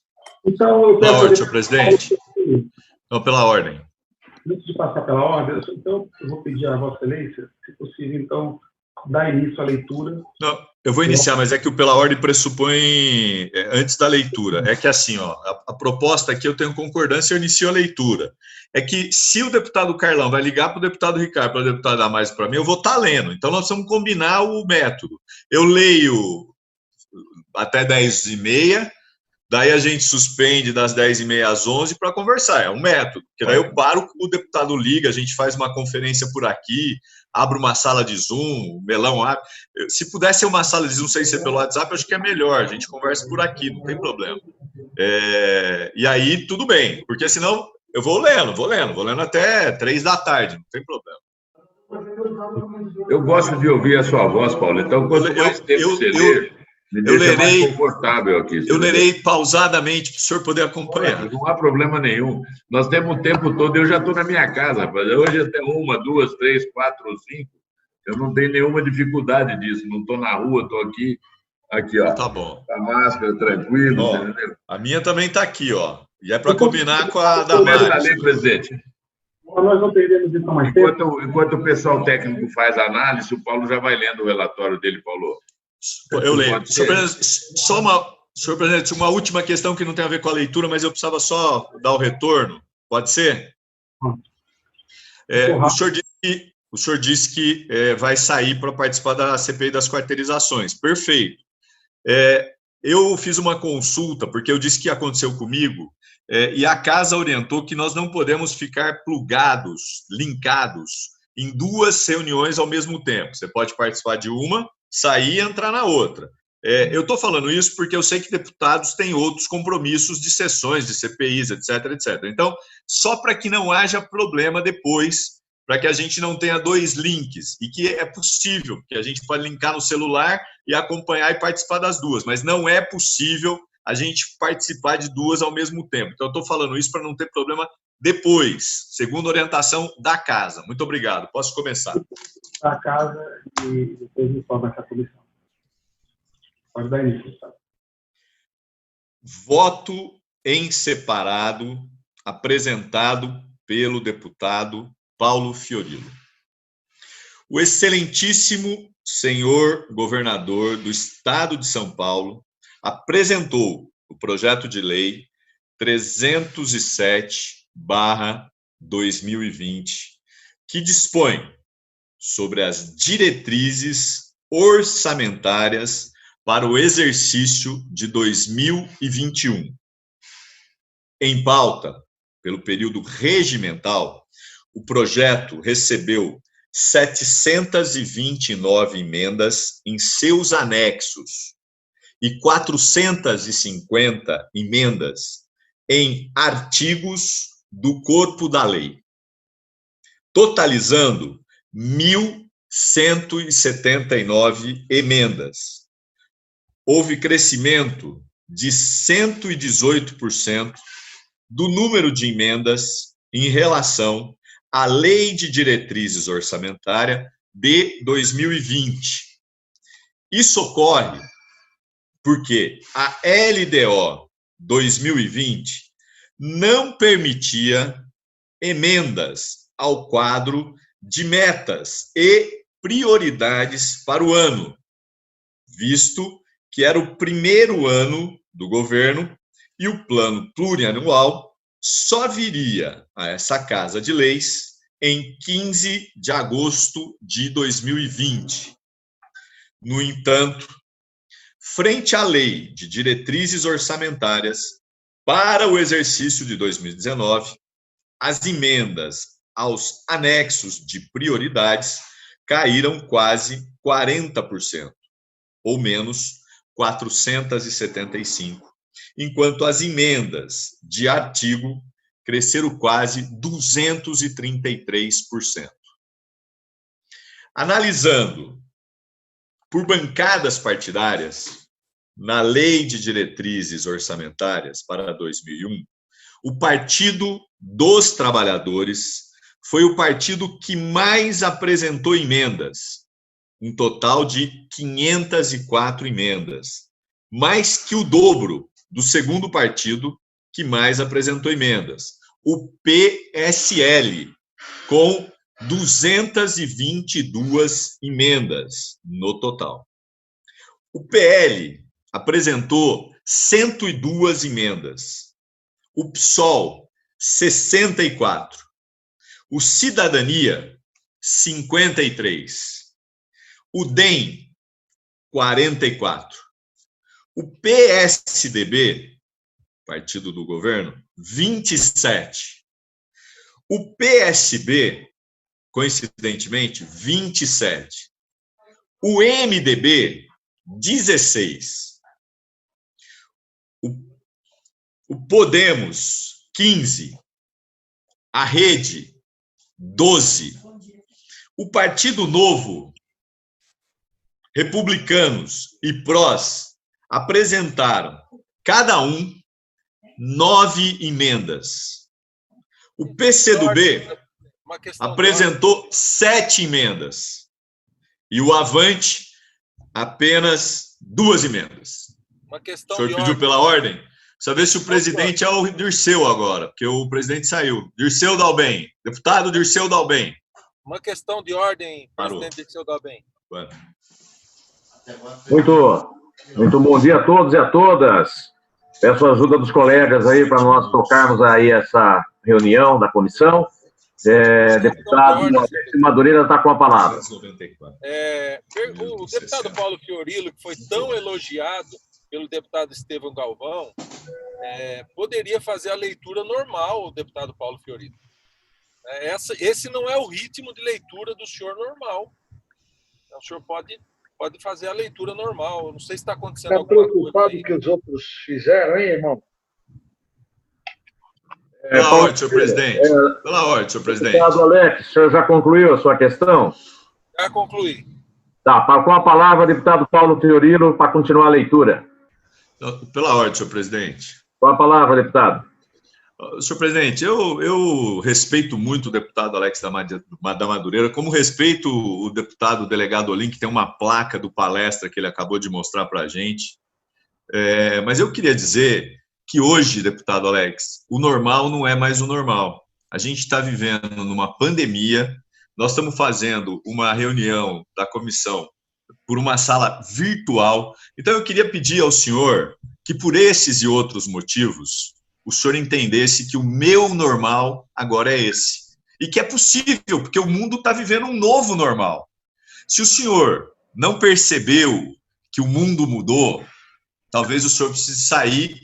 Então, eu pela ordem, senhor presidente. Não, pela ordem. Antes de passar pela ordem, então, eu vou pedir à Vossa Excelência, se possível, então, dar início à leitura. Não, eu vou iniciar, mas é que o pela ordem pressupõe antes da leitura. É que assim, ó, a proposta aqui eu tenho concordância, eu inicio a leitura. É que se o deputado Carlão vai ligar para o deputado Ricardo, para o deputado Damares, para mim, eu vou estar lendo. Então, nós vamos combinar o método. Eu leio até 10h30, daí a gente suspende das 10h30 às 11h para conversar. É um método. Porque daí eu paro, o deputado liga, a gente faz uma conferência por aqui, abre uma sala de Zoom, o Melão abre. Se pudesse ser uma sala de Zoom sem ser pelo WhatsApp, acho que é melhor. A gente conversa por aqui, não tem problema. E aí, tudo bem. Porque senão, eu vou lendo até 3 da tarde, não tem problema. Eu gosto de ouvir a sua voz, Paulo. Então, quanto mais tempo você ler, me deixa mais confortável aqui. Eu lerei pausadamente para o senhor poder acompanhar. Não há problema nenhum. Nós temos o tempo todo, eu já estou na minha casa, rapaz. Hoje até 1, 2, 3, 4 ou 5. Eu não tenho nenhuma dificuldade disso. Não estou na rua, estou aqui. Aqui, ó. Tá bom. A máscara, tranquilo. Ó, entendeu? A minha também está aqui, ó. E é para combinar com a Damares. Começa a ler, presidente. Nós não perdemos então mais tempo. Enquanto o pessoal técnico faz a análise, o Paulo já vai lendo o relatório dele, Paulo. Eu leio. Senhor presidente, uma última questão que não tem a ver com a leitura, mas eu precisava só dar o retorno. Pode ser? O senhor disse que vai sair para participar da CPI das quarteirizações. Perfeito. Eu fiz uma consulta, porque eu disse que aconteceu comigo, e a casa orientou que nós não podemos ficar plugados, linkados, em 2 reuniões ao mesmo tempo. Você pode participar de uma, sair e entrar na outra. Eu estou falando isso porque eu sei que deputados têm outros compromissos de sessões, de CPIs, etc, etc. Então, só para que não haja problema depois, para que a gente não tenha 2 links, e que é possível, que a gente pode linkar no celular e acompanhar e participar das 2, mas não é possível a gente participar de 2 ao mesmo tempo. Então, eu estou falando isso para não ter problema depois, segundo orientação da casa. Muito obrigado. Posso começar. Da casa e depois informa essa comissão. Pode dar início, deputado. Voto em separado apresentado pelo deputado Paulo Fiorilo. O excelentíssimo senhor governador do Estado de São Paulo apresentou o projeto de lei 307/2020, que dispõe sobre as diretrizes orçamentárias para o exercício de 2021. Em pauta, pelo período regimental, o projeto recebeu 729 emendas em seus anexos e 450 emendas em artigos do corpo da lei, totalizando 1.179 emendas. Houve crescimento de 118% do número de emendas em relação à Lei de Diretrizes Orçamentárias de 2020. Isso ocorre porque a LDO 2020 não permitia emendas ao quadro de metas e prioridades para o ano, visto que era o primeiro ano do governo e o plano plurianual só viria a essa Casa de Leis em 15 de agosto de 2020. No entanto, frente à Lei de Diretrizes Orçamentárias para o exercício de 2019, as emendas aos anexos de prioridades caíram quase 40%, ou menos 475, enquanto as emendas de artigo cresceram quase 233%. Analisando por bancadas partidárias, na Lei de Diretrizes Orçamentárias para 2001, o Partido dos Trabalhadores foi o partido que mais apresentou emendas, um total de 504 emendas, mais que o dobro do segundo partido que mais apresentou emendas, o PSL, com 222 emendas no total. O PL apresentou 102 emendas, o PSOL, 64, o Cidadania, 53, o DEM, 44, o PSDB, partido do governo, 27, o PSB, coincidentemente, 27, o MDB, 16, o Podemos, 15, a Rede, 12, o Partido Novo, Republicanos e PROS apresentaram, cada um, 9 emendas. O PCdoB apresentou 7 emendas. E o Avante, apenas 2 emendas. O senhor pediu pela ordem? Precisa ver se o presidente é o Dirceu agora, porque o presidente saiu. Dirceu Dalben. Deputado Dirceu Dalben. Uma questão de ordem, presidente Dirceu Dalben. Muito bom dia a todos e a todas. Peço a ajuda dos colegas aí para nós tocarmos aí essa reunião da comissão. Deputado Madureira está com a palavra. O deputado Paulo Fiorilo, que foi tão elogiado pelo deputado Estevão Galvão, poderia fazer a leitura normal, o deputado Paulo Fiorilo. Esse não é o ritmo de leitura do senhor normal. O senhor pode fazer a leitura normal. Eu não sei se está acontecendo alguma coisa. Está preocupado que os outros fizeram, hein, irmão? Pela ordem, senhor presidente. Pela ordem, senhor presidente. Deputado Alex, o senhor já concluiu a sua questão? Já concluí. Tá, com a palavra, deputado Paulo Fiorilo, para continuar a leitura. Pela ordem, senhor presidente. Com a palavra, deputado. Senhor presidente, eu respeito muito o deputado Alex da Madureira, como respeito o deputado delegado Olim, que tem uma placa do palestra que ele acabou de mostrar para a gente. Mas eu queria dizer que hoje, deputado Alex, o normal não é mais o normal. A gente está vivendo numa pandemia, nós estamos fazendo uma reunião da comissão por uma sala virtual. Então, eu queria pedir ao senhor que, por esses e outros motivos, o senhor entendesse que o meu normal agora é esse. E que é possível, porque o mundo está vivendo um novo normal. Se o senhor não percebeu que o mundo mudou, talvez o senhor precise sair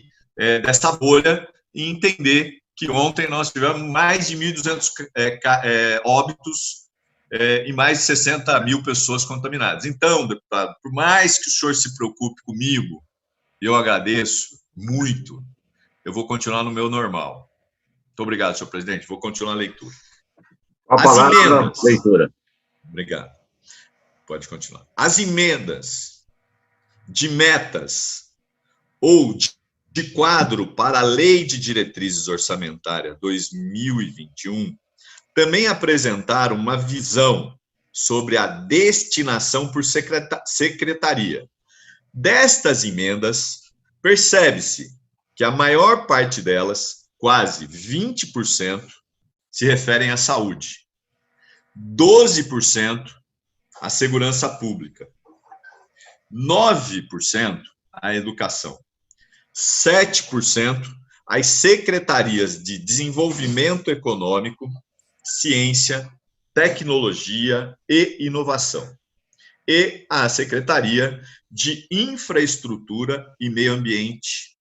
dessa bolha e entender que ontem nós tivemos mais de 1.200 óbitos e mais de 60 mil pessoas contaminadas. Então, deputado, por mais que o senhor se preocupe comigo, eu agradeço muito, eu vou continuar no meu normal. Muito obrigado, senhor presidente. Vou continuar a leitura. A palavra, leitura. Obrigado. Pode continuar. As emendas de metas ou de quadro para a Lei de Diretrizes Orçamentárias 2021 também apresentaram uma visão sobre a destinação por secretaria. Destas emendas, percebe-se que a maior parte delas, quase 20%, se referem à saúde, 12% à segurança pública, 9% à educação, 7% às secretarias de desenvolvimento econômico, ciência, tecnologia e inovação, e à secretaria de infraestrutura e meio ambiente,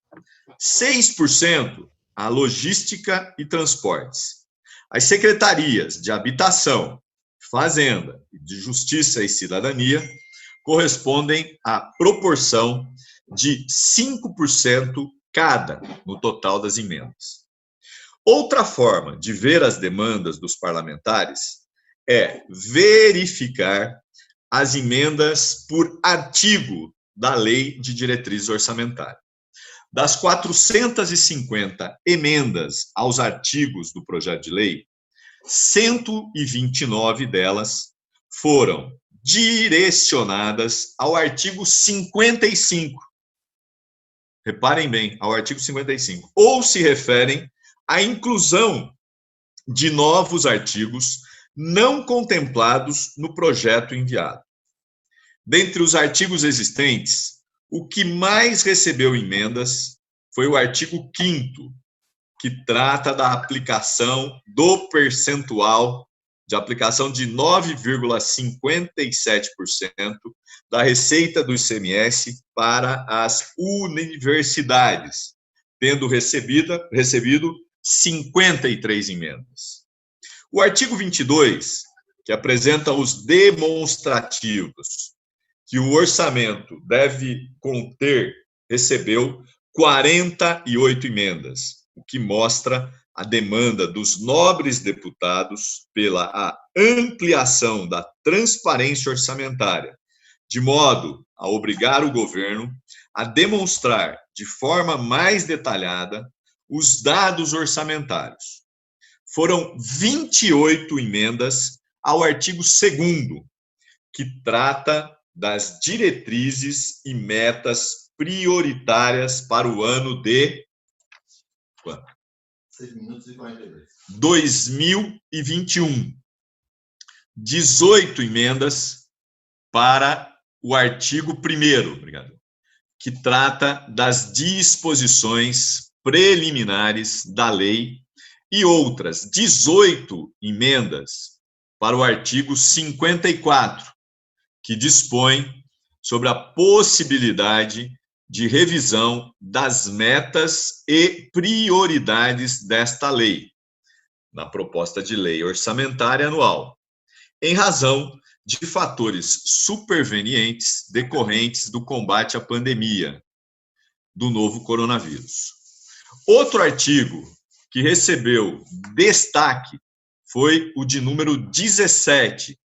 6% à logística e transportes. As secretarias de habitação, fazenda, de justiça e cidadania correspondem à proporção de 5% cada no total das emendas. Outra forma de ver as demandas dos parlamentares é verificar as emendas por artigo da Lei de Diretrizes Orçamentárias. Das 450 emendas aos artigos do projeto de lei, 129 delas foram direcionadas ao artigo 55. Reparem bem, ao artigo 55. Ou se referem à inclusão de novos artigos não contemplados no projeto enviado. Dentre os artigos existentes, o que mais recebeu emendas foi o artigo 5º, que trata da aplicação do percentual de aplicação de 9,57% da receita do ICMS para as universidades, tendo recebido 53 emendas. O artigo 22, que apresenta os demonstrativos que o orçamento deve conter, recebeu 48 emendas, o que mostra a demanda dos nobres deputados pela ampliação da transparência orçamentária, de modo a obrigar o governo a demonstrar de forma mais detalhada os dados orçamentários. Foram 28 emendas ao artigo 2º, que trata das diretrizes e metas prioritárias para o ano de 2021. 18 emendas para o artigo 1º, obrigado, que trata das disposições preliminares da lei, e outras 18 emendas para o artigo 54, que dispõe sobre a possibilidade de revisão das metas e prioridades desta lei, na proposta de lei orçamentária anual, em razão de fatores supervenientes decorrentes do combate à pandemia do novo coronavírus. Outro artigo que recebeu destaque foi o de número 17,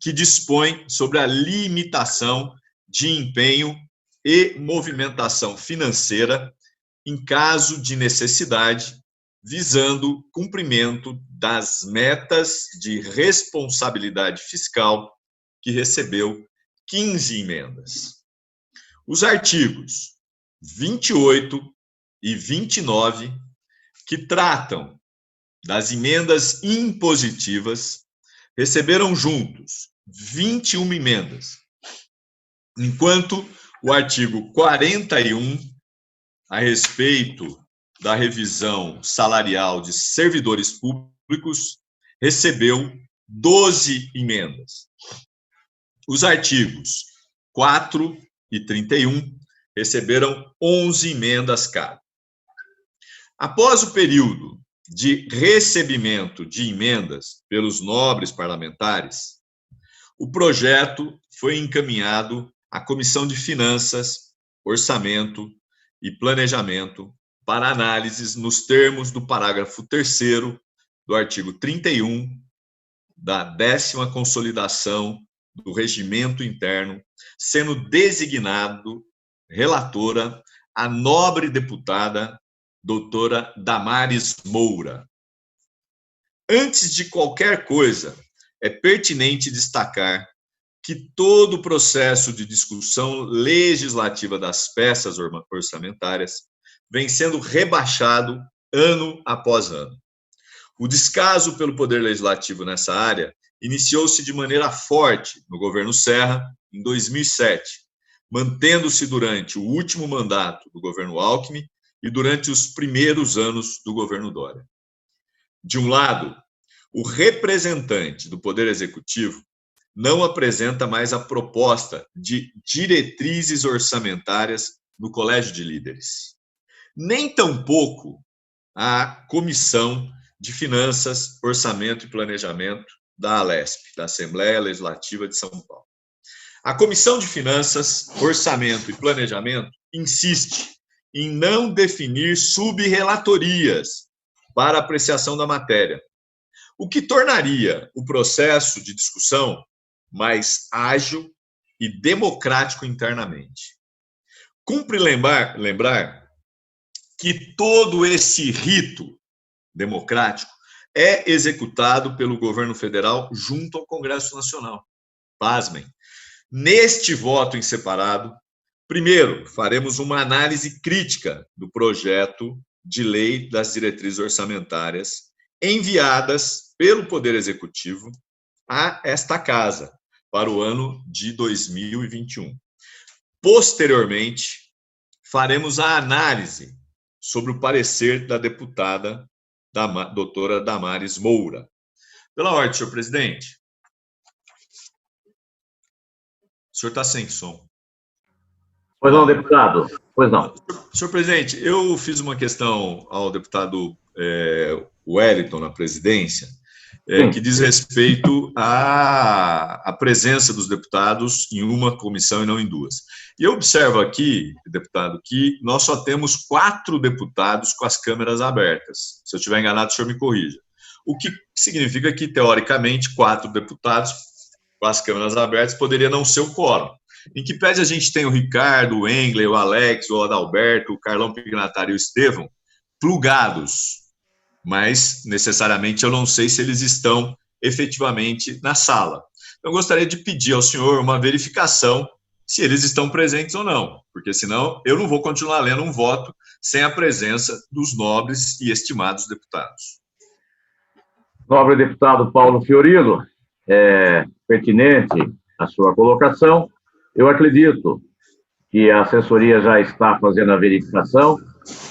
que dispõe sobre a limitação de empenho e movimentação financeira em caso de necessidade, visando cumprimento das metas de responsabilidade fiscal, que recebeu 15 emendas. Os artigos 28 e 29, que tratam das emendas impositivas, receberam juntos 21 emendas, enquanto o artigo 41, a respeito da revisão salarial de servidores públicos, recebeu 12 emendas. Os artigos 4 e 31 receberam 11 emendas cada. Após o período de recebimento de emendas pelos nobres parlamentares, o projeto foi encaminhado à Comissão de Finanças, Orçamento e Planejamento para análises nos termos do parágrafo 3º do artigo 31 da 10ª Consolidação do Regimento Interno, sendo designado relatora a nobre deputada doutora Damares Moura. Antes de qualquer coisa, é pertinente destacar que todo o processo de discussão legislativa das peças orçamentárias vem sendo rebaixado ano após ano. O descaso pelo Poder Legislativo nessa área iniciou-se de maneira forte no governo Serra, em 2007, mantendo-se durante o último mandato do governo Alckmin e durante os primeiros anos do governo Dória. De um lado, o representante do Poder Executivo não apresenta mais a proposta de diretrizes orçamentárias no Colégio de Líderes, nem tampouco a Comissão de Finanças, Orçamento e Planejamento da ALESP, da Assembleia Legislativa de São Paulo. A Comissão de Finanças, Orçamento e Planejamento insiste em não definir subrelatorias para apreciação da matéria, o que tornaria o processo de discussão mais ágil e democrático internamente. Cumpre lembrar que todo esse rito democrático é executado pelo governo federal junto ao Congresso Nacional. Pasmem. Neste voto em separado, primeiro, faremos uma análise crítica do projeto de lei das diretrizes orçamentárias enviadas pelo Poder Executivo a esta casa para o ano de 2021. Posteriormente, faremos a análise sobre o parecer da deputada doutora Damares Moura. Pela ordem, senhor presidente. O senhor está sem som. Pois não, deputado. Pois não. Senhor presidente, eu fiz uma questão ao deputado Wellington na presidência, que diz respeito à presença dos deputados em uma comissão e não em duas. E eu observo aqui, deputado, que nós só temos 4 deputados com as câmeras abertas. Se eu estiver enganado, o senhor me corrija. O que significa que, teoricamente, 4 deputados com as câmeras abertas poderia não ser o quórum. Em que pese a gente tem o Ricardo, o Engler, o Alex, o Adalberto, o Carlão Pignatari e o Estevão plugados, mas necessariamente eu não sei se eles estão efetivamente na sala. Eu gostaria de pedir ao senhor uma verificação se eles estão presentes ou não, porque senão eu não vou continuar lendo um voto sem a presença dos nobres e estimados deputados. Nobre deputado Paulo Fiorilo, é pertinente a sua colocação. Eu acredito que a assessoria já está fazendo a verificação,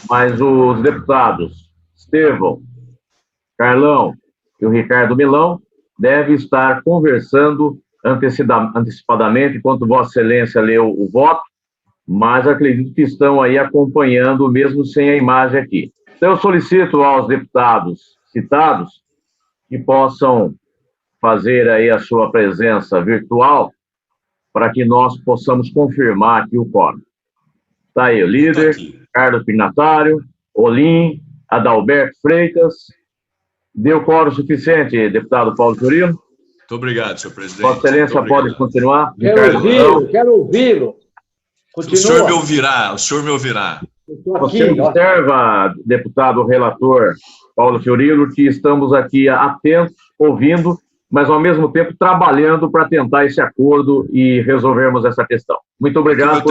mas os deputados Estevão, Carlão e o Ricardo Milão devem estar conversando antecipadamente, enquanto Vossa Excelência leu o voto, mas acredito que estão aí acompanhando, mesmo sem a imagem aqui. Então, eu solicito aos deputados citados que possam fazer aí a sua presença virtual para que nós possamos confirmar aqui o quórum. Está aí o líder, Carlos Pignatário, Olim, Adalberto Freitas. Deu quórum suficiente, deputado Paulo Fiorilo? Muito obrigado, senhor presidente. Vossa Excelência pode continuar? Quero ouvi-lo. Continua. O senhor me ouvirá, Você observa, deputado relator Paulo Fiorilo, que estamos aqui atentos, ouvindo, mas ao mesmo tempo trabalhando para tentar esse acordo e resolvermos essa questão. Muito obrigado.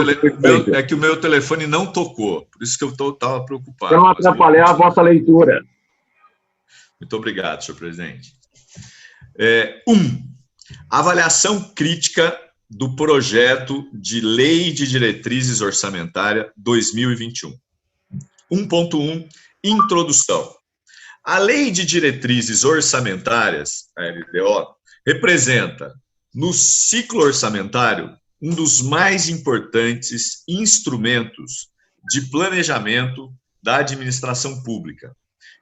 É que o meu telefone não tocou, por isso que eu estava preocupado. Para não atrapalhar a vossa leitura. Muito obrigado, senhor presidente. Avaliação crítica do projeto de Lei de Diretrizes Orçamentária 2021. 1.1, Introdução. A Lei de Diretrizes Orçamentárias, a LDO, representa, no ciclo orçamentário, um dos mais importantes instrumentos de planejamento da administração pública.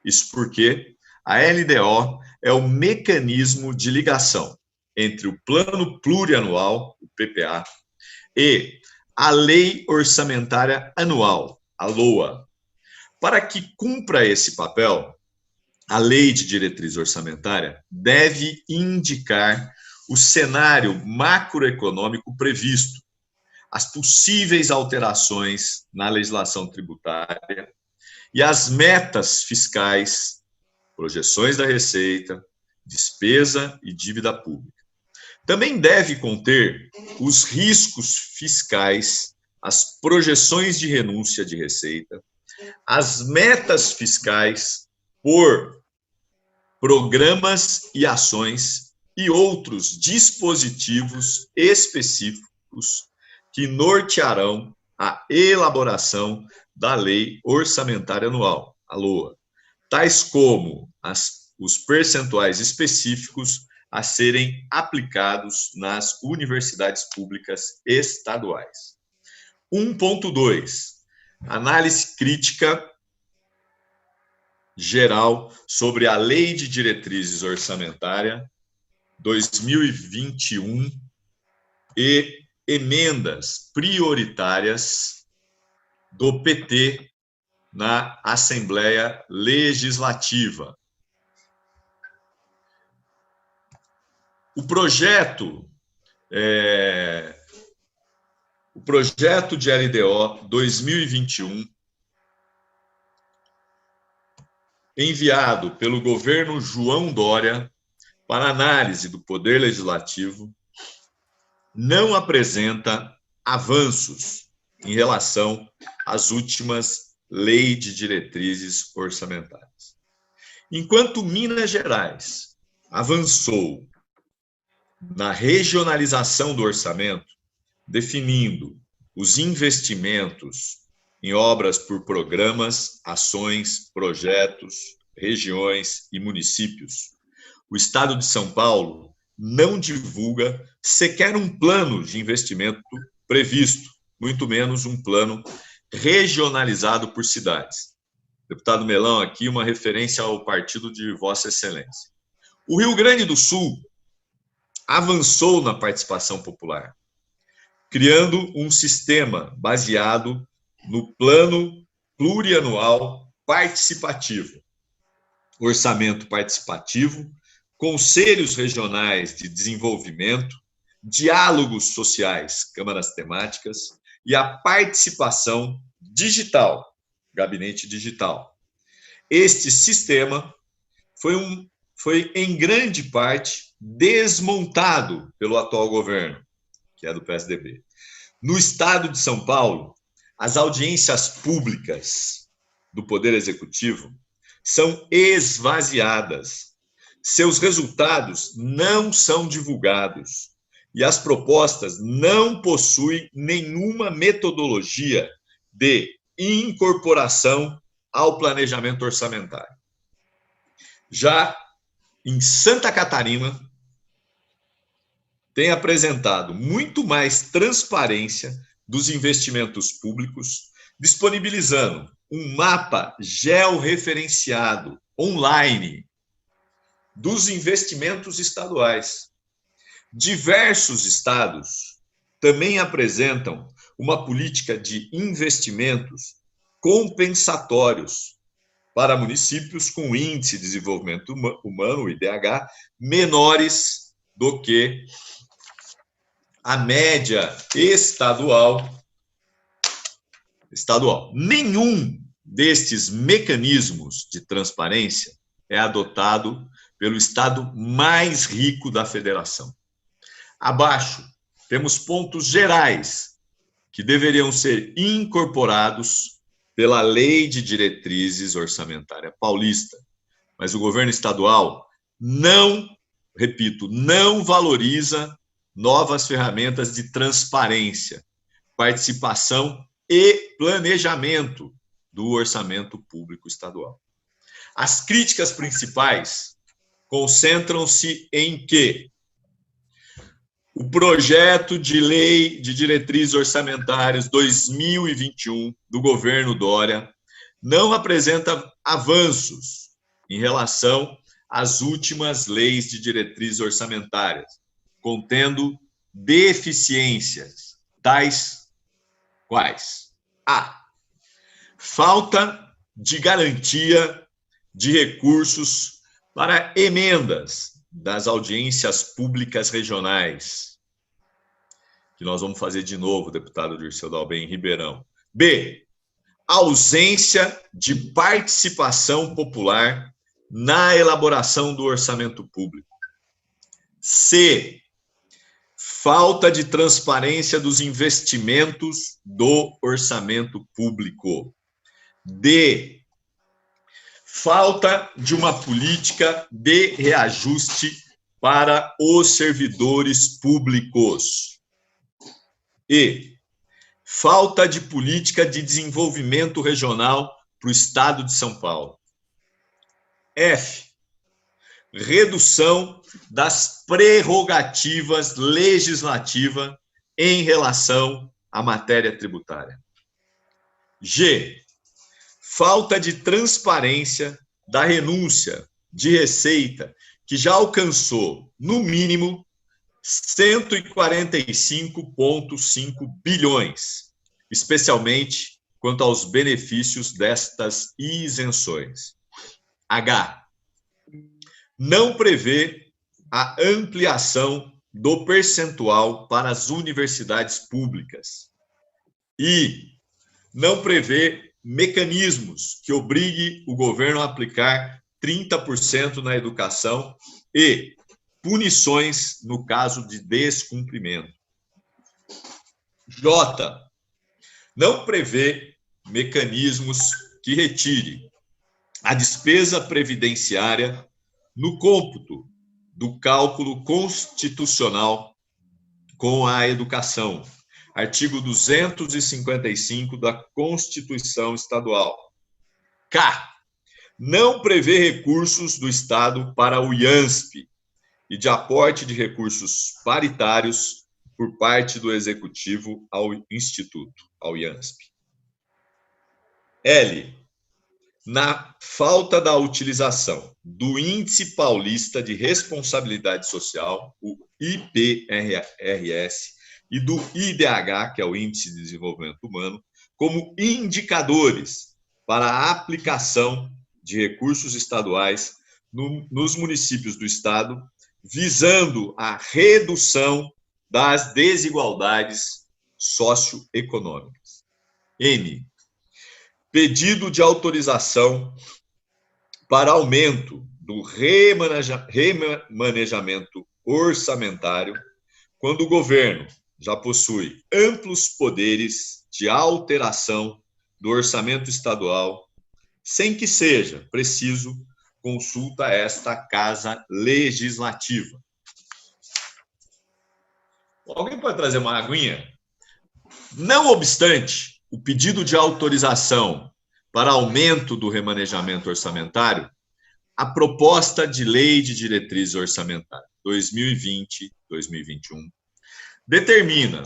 Isso porque a LDO é o mecanismo de ligação entre o Plano Plurianual, o PPA, e a Lei Orçamentária Anual, a LOA. Para que cumpra esse papel, a Lei de Diretriz Orçamentária deve indicar o cenário macroeconômico previsto, as possíveis alterações na legislação tributária e as metas fiscais, projeções da receita, despesa e dívida pública. Também deve conter os riscos fiscais, as projeções de renúncia de receita, as metas fiscais por programas e ações e outros dispositivos específicos que nortearão a elaboração da Lei Orçamentária Anual, a LOA, tais como os percentuais específicos a serem aplicados nas universidades públicas estaduais. 1.2. Análise crítica geral sobre a Lei de Diretrizes Orçamentária 2021 e emendas prioritárias do PT na Assembleia Legislativa. O projeto de LDO 2021, enviado pelo governo João Dória para análise do Poder Legislativo, não apresenta avanços em relação às últimas leis de diretrizes orçamentárias. Enquanto Minas Gerais avançou na regionalização do orçamento, definindo os investimentos em obras por programas, ações, projetos, regiões e municípios, o Estado de São Paulo não divulga sequer um plano de investimento previsto, muito menos um plano regionalizado por cidades. Deputado Melão, aqui uma referência ao partido de Vossa Excelência. O Rio Grande do Sul avançou na participação popular, criando um sistema baseado no Plano Plurianual Participativo, orçamento participativo, conselhos regionais de desenvolvimento, diálogos sociais, câmaras temáticas, e a participação digital, gabinete digital. Este sistema foi em grande parte desmontado pelo atual governo, que é do PSDB. No estado de São Paulo, as audiências públicas do Poder Executivo são esvaziadas. Seus resultados não são divulgados e as propostas não possuem nenhuma metodologia de incorporação ao planejamento orçamentário. Já em Santa Catarina, tem apresentado muito mais transparência dos investimentos públicos, disponibilizando um mapa georreferenciado online dos investimentos estaduais. Diversos estados também apresentam uma política de investimentos compensatórios para municípios com índice de desenvolvimento humano, IDH, menores do que a média estadual estadual. Nenhum destes mecanismos de transparência é adotado pelo estado mais rico da federação. Abaixo, temos pontos gerais que deveriam ser incorporados pela Lei de Diretrizes Orçamentária Paulista, mas o governo estadual não, repito, não valoriza novas ferramentas de transparência, participação e planejamento do orçamento público estadual. As críticas principais concentram-se em que o projeto de lei de diretrizes orçamentárias 2021 do governo Dória não apresenta avanços em relação às últimas leis de diretrizes orçamentárias, contendo deficiências, tais quais: a. Falta de garantia de recursos para emendas das audiências públicas regionais, que nós vamos fazer de novo, deputado Dirceu Dalben, em Ribeirão. B. Ausência de participação popular na elaboração do orçamento público. C. Falta de transparência dos investimentos do orçamento público. D. Falta de uma política de reajuste para os servidores públicos. E. Falta de política de desenvolvimento regional para o Estado de São Paulo. F. Redução das prerrogativas legislativas em relação à matéria tributária. G. Falta de transparência da renúncia de receita, que já alcançou, no mínimo, 145,5 bilhões, especialmente quanto aos benefícios destas isenções. H. Não prevê a ampliação do percentual para as universidades públicas. I. Não prevê mecanismos que obrigue o governo a aplicar 30% na educação e punições no caso de descumprimento. J. Não prevê mecanismos que retire a despesa previdenciária no cômputo do cálculo constitucional com a educação. Artigo 255 da Constituição Estadual. K. Não prevê recursos do Estado para o IANSP e de aporte de recursos paritários por parte do Executivo ao Instituto, ao IANSP. L. Na falta da utilização do Índice Paulista de Responsabilidade Social, o IPRS, e do IDH, que é o Índice de Desenvolvimento Humano, como indicadores para a aplicação de recursos estaduais nos municípios do Estado, visando a redução das desigualdades socioeconômicas. N. Pedido de autorização para aumento do remanejamento orçamentário, quando o governo já possui amplos poderes de alteração do orçamento estadual, sem que seja preciso consulta a esta Casa Legislativa. Alguém pode trazer uma aguinha? Não obstante o pedido de autorização para aumento do remanejamento orçamentário, a proposta de Lei de Diretrizes Orçamentárias 2020-2021 determina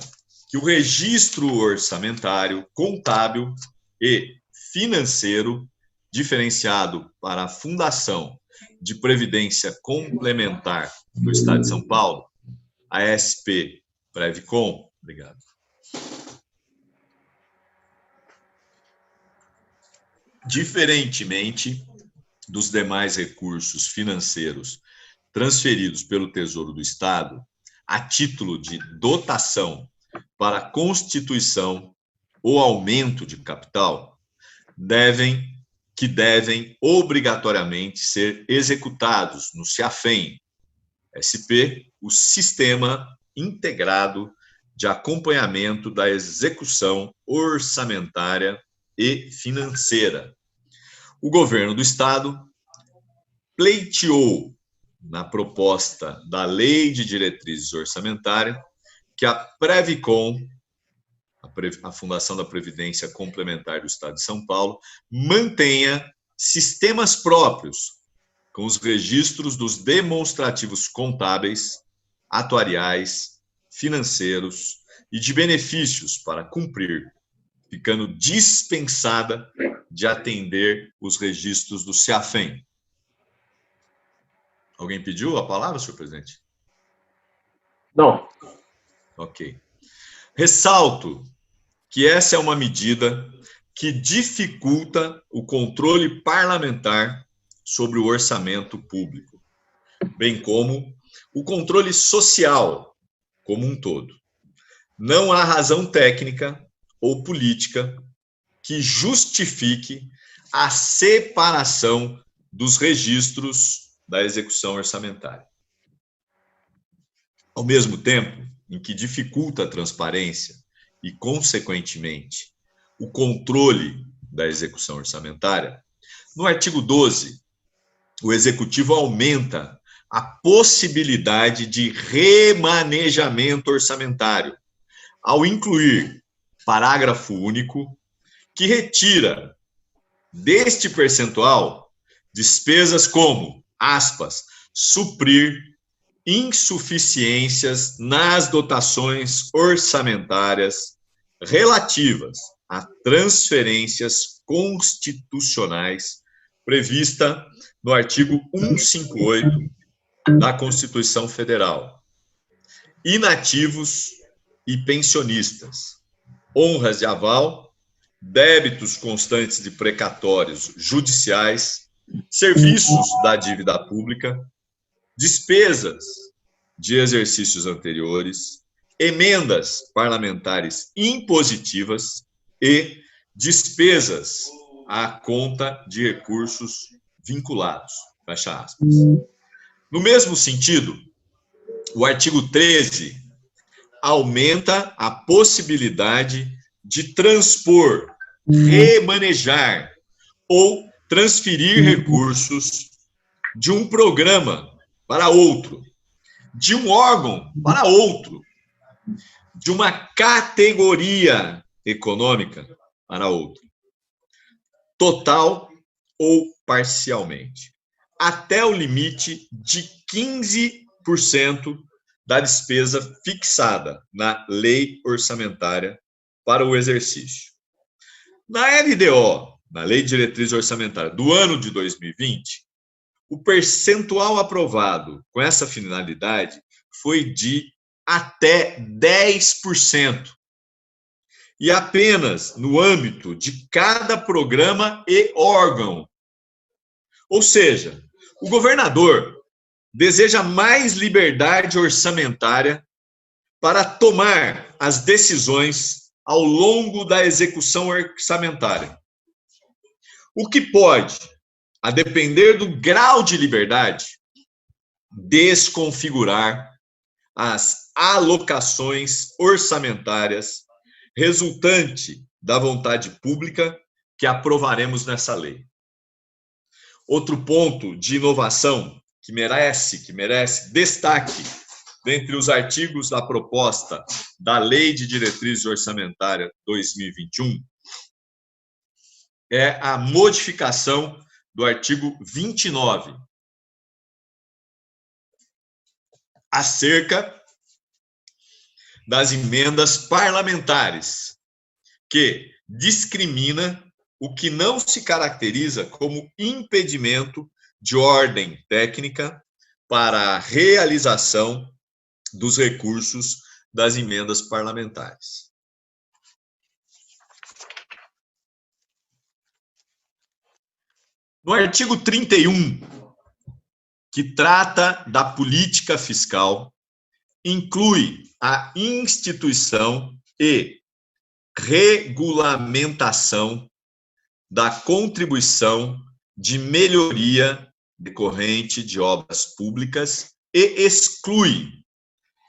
que o registro orçamentário, contábil e financeiro diferenciado para a Fundação de Previdência Complementar do Estado de São Paulo, a SP Previcom, obrigado, diferentemente dos demais recursos financeiros transferidos pelo Tesouro do Estado, a título de dotação para a constituição ou aumento de capital devem obrigatoriamente ser executados no SIAFEM, SP, o Sistema Integrado de Acompanhamento da Execução Orçamentária e Financeira. O governo do Estado pleiteou, na proposta da Lei de Diretrizes Orçamentárias, que a Previcom, a Fundação da Previdência Complementar do Estado de São Paulo, mantenha sistemas próprios com os registros dos demonstrativos contábeis, atuariais, financeiros e de benefícios para cumprir, ficando dispensada de atender os registros do SIAFEM. Alguém pediu a palavra, senhor presidente? Não. Ok. Ressalto que essa é uma medida que dificulta o controle parlamentar sobre o orçamento público, bem como o controle social como um todo. Não há razão técnica ou política que justifique a separação dos registros da execução orçamentária. Ao mesmo tempo em que dificulta a transparência e, consequentemente, o controle da execução orçamentária, no artigo 12, o Executivo aumenta a possibilidade de remanejamento orçamentário, ao incluir parágrafo único que retira deste percentual despesas como, aspas, suprir insuficiências nas dotações orçamentárias relativas a transferências constitucionais prevista no artigo 158 da Constituição Federal, inativos e pensionistas, honras de aval, débitos constantes de precatórios judiciais, serviços da dívida pública, despesas de exercícios anteriores, emendas parlamentares impositivas e despesas à conta de recursos vinculados. Fecha aspas. No mesmo sentido, o artigo 13 aumenta a possibilidade de transpor, remanejar ou transferir recursos de um programa para outro, de um órgão para outro, de uma categoria econômica para outra, total ou parcialmente, até o limite de 15% da despesa fixada na lei orçamentária para o exercício. Na LDO, na Lei de Diretrizes Orçamentárias do ano de 2020, o percentual aprovado com essa finalidade foi de até 10%. E apenas no âmbito de cada programa e órgão. Ou seja, o governador deseja mais liberdade orçamentária para tomar as decisões ao longo da execução orçamentária. O que pode, a depender do grau de liberdade, desconfigurar as alocações orçamentárias resultante da vontade pública que aprovaremos nessa lei. Outro ponto de inovação que merece destaque dentre os artigos da proposta da Lei de Diretrizes Orçamentárias 2021 é a modificação do artigo 29, acerca das emendas parlamentares, que discrimina o que não se caracteriza como impedimento de ordem técnica para a realização dos recursos das emendas parlamentares. No artigo 31, que trata da política fiscal, inclui a instituição e regulamentação da contribuição de melhoria decorrente de obras públicas e exclui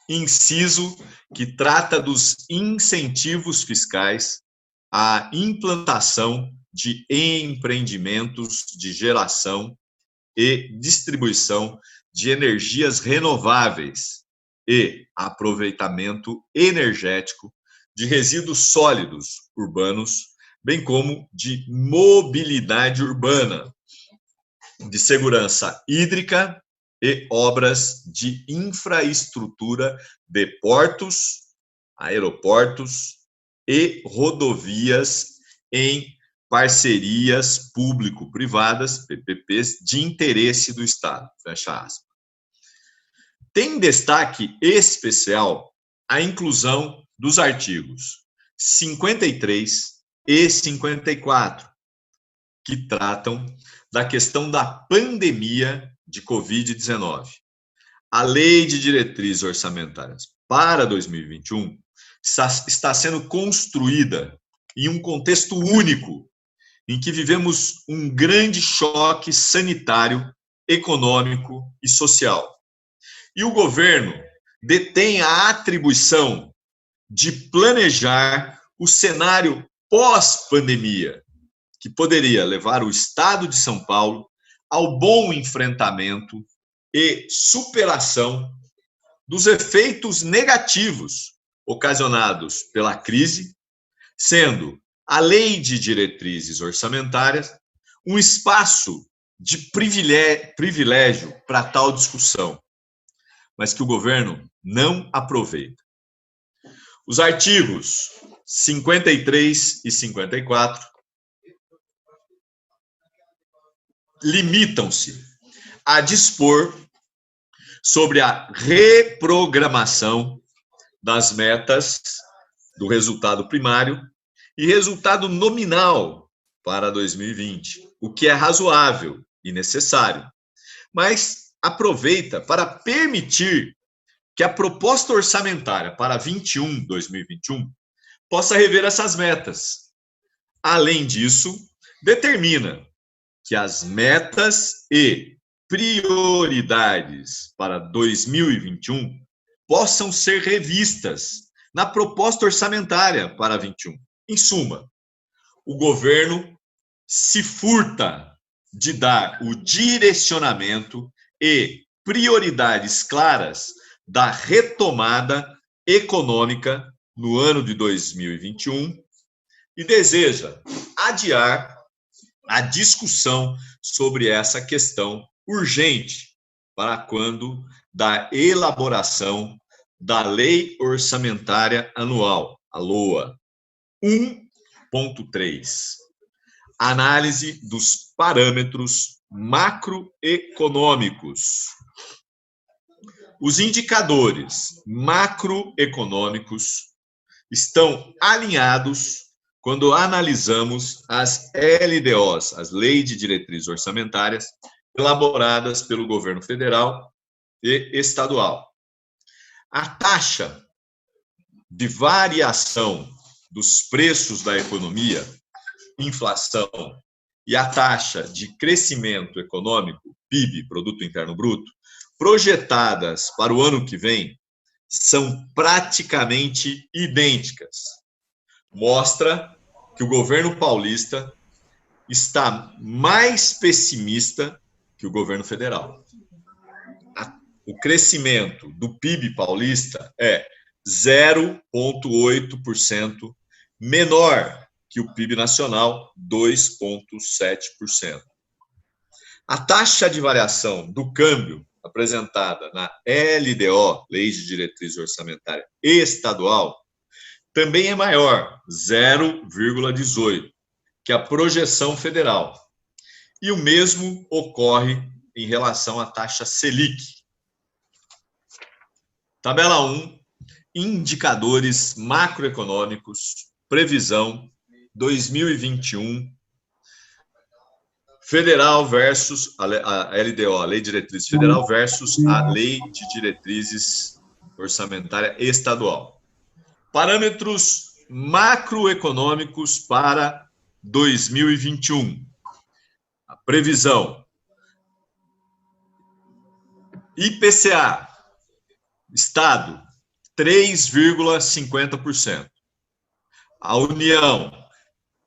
inciso que trata dos incentivos fiscais à implantação de empreendimentos de geração e distribuição de energias renováveis e aproveitamento energético de resíduos sólidos urbanos, bem como de mobilidade urbana, de segurança hídrica e obras de infraestrutura de portos, aeroportos e rodovias em parcerias público-privadas, PPPs, de interesse do Estado. Fecha aspas. Tem destaque especial a inclusão dos artigos 53 e 54, que tratam da questão da pandemia de Covid-19. A Lei de Diretrizes Orçamentárias para 2021 está sendo construída em um contexto único, em que vivemos um grande choque sanitário, econômico e social. E o governo detém a atribuição de planejar o cenário pós-pandemia, que poderia levar o Estado de São Paulo ao bom enfrentamento e superação dos efeitos negativos ocasionados pela crise, sendo a Lei de Diretrizes Orçamentárias um espaço de privilégio para tal discussão, mas que o governo não aproveita. Os artigos 53 e 54 limitam-se a dispor sobre a reprogramação das metas do resultado primário e resultado nominal para 2020, o que é razoável e necessário, mas aproveita para permitir que a proposta orçamentária para 2021 possa rever essas metas. Além disso, determina que as metas e prioridades para 2021 possam ser revistas na proposta orçamentária para 2021. Em suma, o governo se furta de dar o direcionamento e prioridades claras da retomada econômica no ano de 2021 e deseja adiar a discussão sobre essa questão urgente para quando da elaboração da Lei Orçamentária Anual, a LOA. 1.3. Análise dos parâmetros macroeconômicos. Os indicadores macroeconômicos estão alinhados quando analisamos as LDOs, as Leis de Diretrizes Orçamentárias, elaboradas pelo governo federal e estadual. A taxa de variação dos preços da economia, inflação, e a taxa de crescimento econômico, PIB, Produto Interno Bruto, projetadas para o ano que vem, são praticamente idênticas. Mostra que o governo paulista está mais pessimista que o governo federal. O crescimento do PIB paulista é 0,8% menor que o PIB nacional, 2,7%. A taxa de variação do câmbio apresentada na LDO, Lei de Diretrizes Orçamentária Estadual, também é maior, 0,18%, que a projeção federal. E o mesmo ocorre em relação à taxa Selic. Tabela 1, indicadores macroeconômicos, previsão 2021, federal versus a LDO, a Lei de Diretrizes Federal versus a Lei de Diretrizes Orçamentária Estadual. Parâmetros macroeconômicos para 2021. A previsão: IPCA, Estado, 3,50%. A União,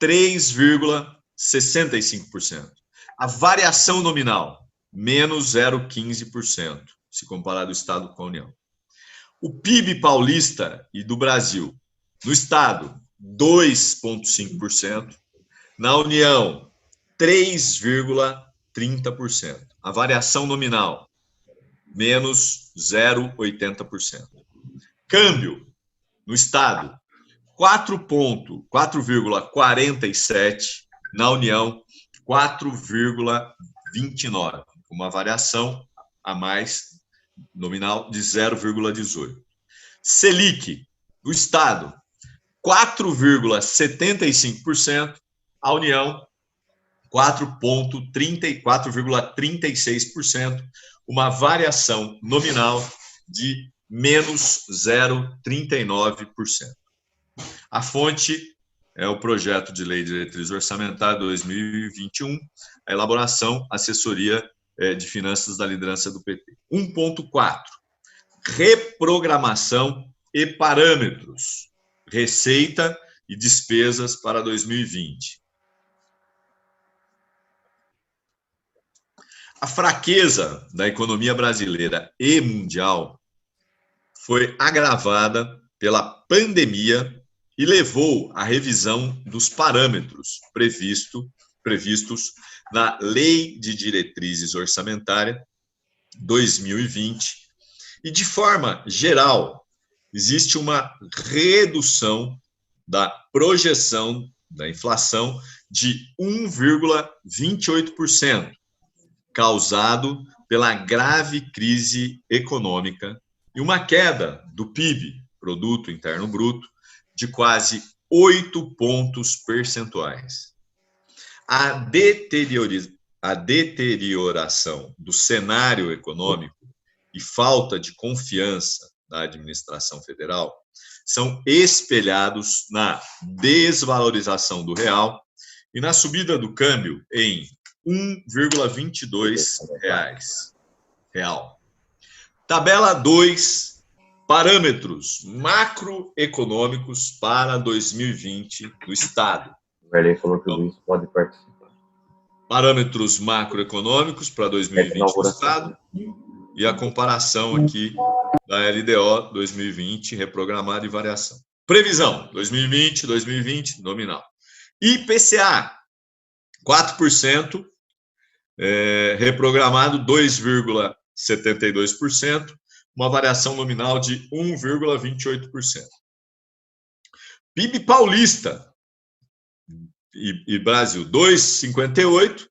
3,65%. A variação nominal, menos 0,15%, se comparar do Estado com a União. O PIB paulista e do Brasil, no Estado, 2,5%. Na União, 3,30%. A variação nominal, menos 0,80%. Câmbio, no Estado, 4,47%. Na União, 4,29%. Uma variação a mais nominal de 0,18%. Selic, do Estado, 4,75%. A União, 4,36%. Uma variação nominal de menos 0,39%. A fonte é o projeto de lei de diretriz orçamentária 2021, a elaboração, assessoria de finanças da liderança do PT. 1.4, reprogramação e parâmetros, receita e despesas para 2020. A fraqueza da economia brasileira e mundial foi agravada pela pandemia e levou à revisão dos parâmetros previstos na Lei de Diretrizes Orçamentária 2020. E, de forma geral, existe uma redução da projeção da inflação de 1,28%, causado pela grave crise econômica e uma queda do PIB, Produto Interno Bruto, de quase 8 pontos percentuais. A deterioração do cenário econômico e falta de confiança na administração federal são espelhados na desvalorização do real e na subida do câmbio em R$ 1,22 real. Tabela 2, parâmetros macroeconômicos para 2020 do Estado. O Erlen falou que o Luiz pode participar. Parâmetros macroeconômicos para 2020 do Estado e a comparação aqui da LDO 2020, reprogramada e variação. Previsão, 2020, nominal. IPCA, 4%, reprogramado 2,72%, uma variação nominal de 1,28%. PIB paulista e Brasil, 2,58%,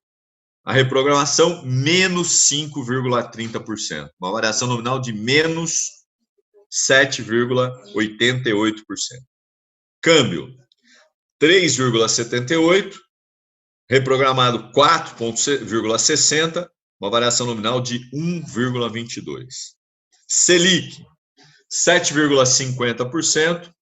a reprogramação, menos 5,30%, uma variação nominal de menos 7,88%. Câmbio, 3,78%, reprogramado 4,60%, uma variação nominal de 1,22%. Selic, 7,50%,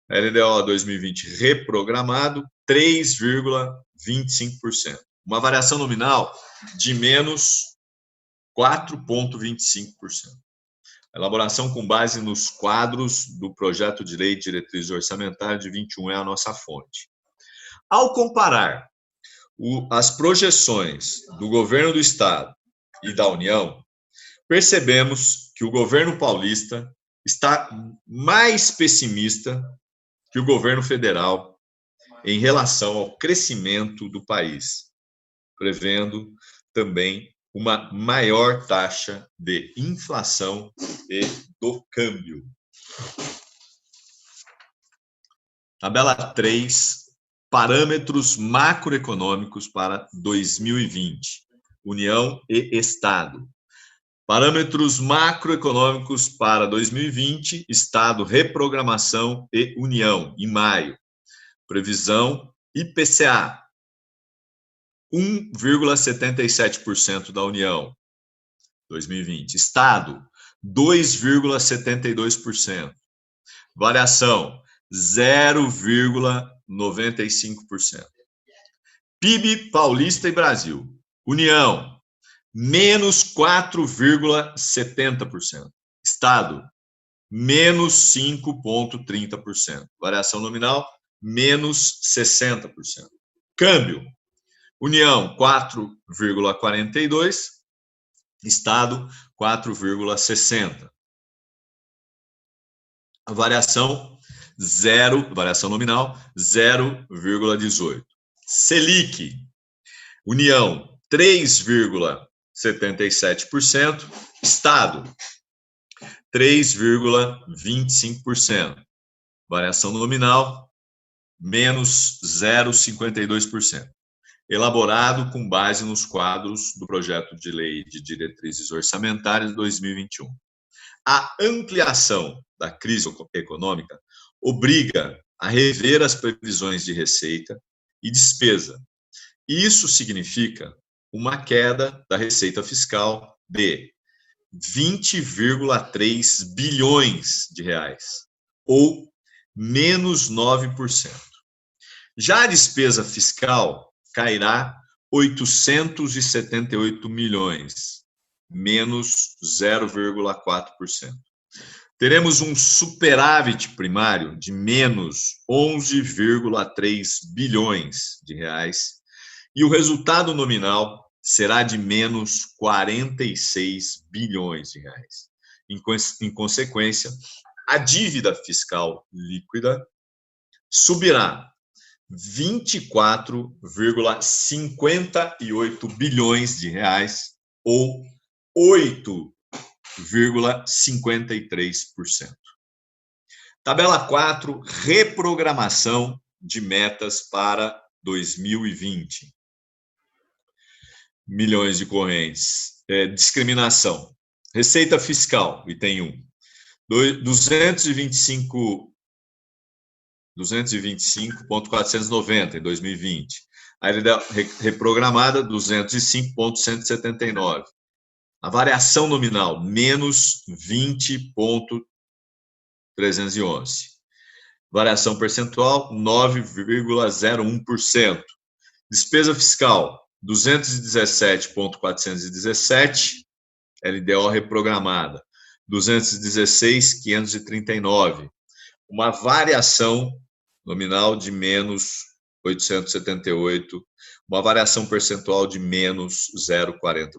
LDO 2020 reprogramado, 3,25%. Uma variação nominal de menos 4,25%. Elaboração com base nos quadros do projeto de lei de diretriz orçamentária de 21 é a nossa fonte. Ao comparar as projeções do governo do Estado e da União, percebemos que o governo paulista está mais pessimista que o governo federal em relação ao crescimento do país, prevendo também uma maior taxa de inflação e do câmbio. Tabela 3, parâmetros macroeconômicos para 2020, União e Estado. Parâmetros macroeconômicos para 2020, Estado, reprogramação e União, em maio. Previsão, IPCA, 1,77% da União, 2020. Estado, 2,72%. Variação, 0,95%. PIB Paulista e Brasil. União, menos 4,70%. Estado, menos 5,30%. Variação nominal, menos 60%. Câmbio, União, 4,42%. Estado, 4,60%. A variação, variação nominal, 0,18%. Selic, União, 3,77%. Estado, 3,25%. Variação nominal, menos 0,52%. Elaborado com base nos quadros do Projeto de Lei de Diretrizes Orçamentárias de 2021. A ampliação da crise econômica obriga a rever as previsões de receita e despesa. Isso significa uma queda da receita fiscal de 20,3 bilhões de reais, ou menos 9%. Já a despesa fiscal cairá 878 milhões, menos 0,4%. Teremos um superávit primário de menos 11,3 bilhões de reais e o resultado nominal será de menos 46 bilhões de reais. Em consequência, a dívida fiscal líquida subirá 24,58 bilhões de reais ou 8,53%. Tabela 4, reprogramação de metas para 2020. Milhões de correntes. Discriminação. Receita fiscal, item 1. 225,490 em 2020. A LDO reprogramada, 205,179. A variação nominal, menos 20,311. Variação percentual, 9,01%. Despesa fiscal, 217,417. LDO reprogramada, 216,539. Uma variação nominal de menos 878, uma variação percentual de menos 0,40%.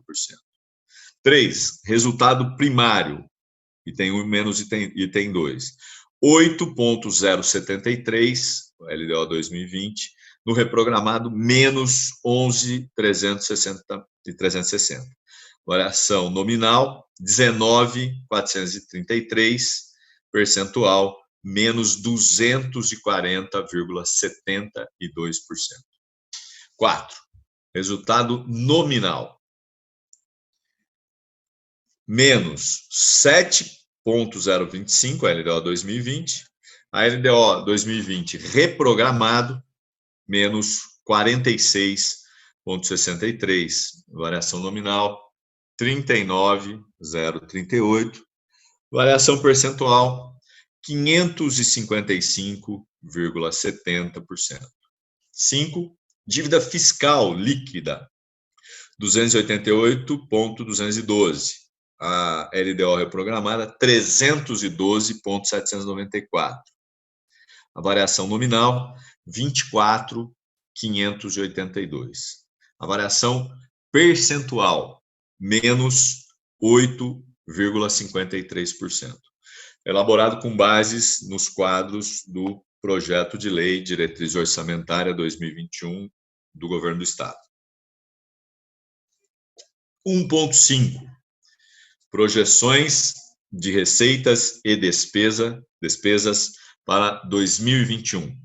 3. Resultado primário, item 1 menos item 2. 8,073, LDO 2020, no reprogramado, menos 11,360. Variação nominal, 19,433, percentual, menos 240,72%. 4. Resultado nominal, menos 7,025, a LDO 2020. A LDO 2020 reprogramado, menos 46,63. Variação nominal, 39,038. Variação percentual, 555,70%. 5. Dívida fiscal líquida, 288,212. A LDO reprogramada, 312,794. A variação nominal, 24,582. A variação percentual, menos 8,53%. Elaborado com bases nos quadros do Projeto de Lei Diretriz Orçamentária 2021 do Governo do Estado. 1.5. Projeções de receitas e despesas para 2021.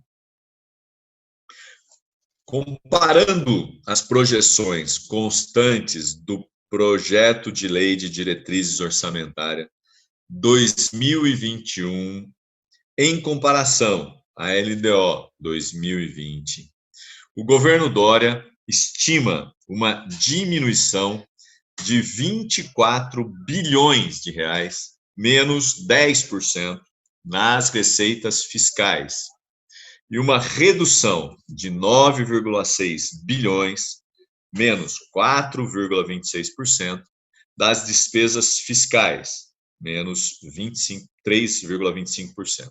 Comparando as projeções constantes do Projeto de Lei de Diretrizes Orçamentárias 2021, em comparação à LDO 2020, o governo Dória estima uma diminuição de 24 bilhões de reais, menos 10% nas receitas fiscais e uma redução de 9,6 bilhões, menos 4,26%, das despesas fiscais, menos 3,25%.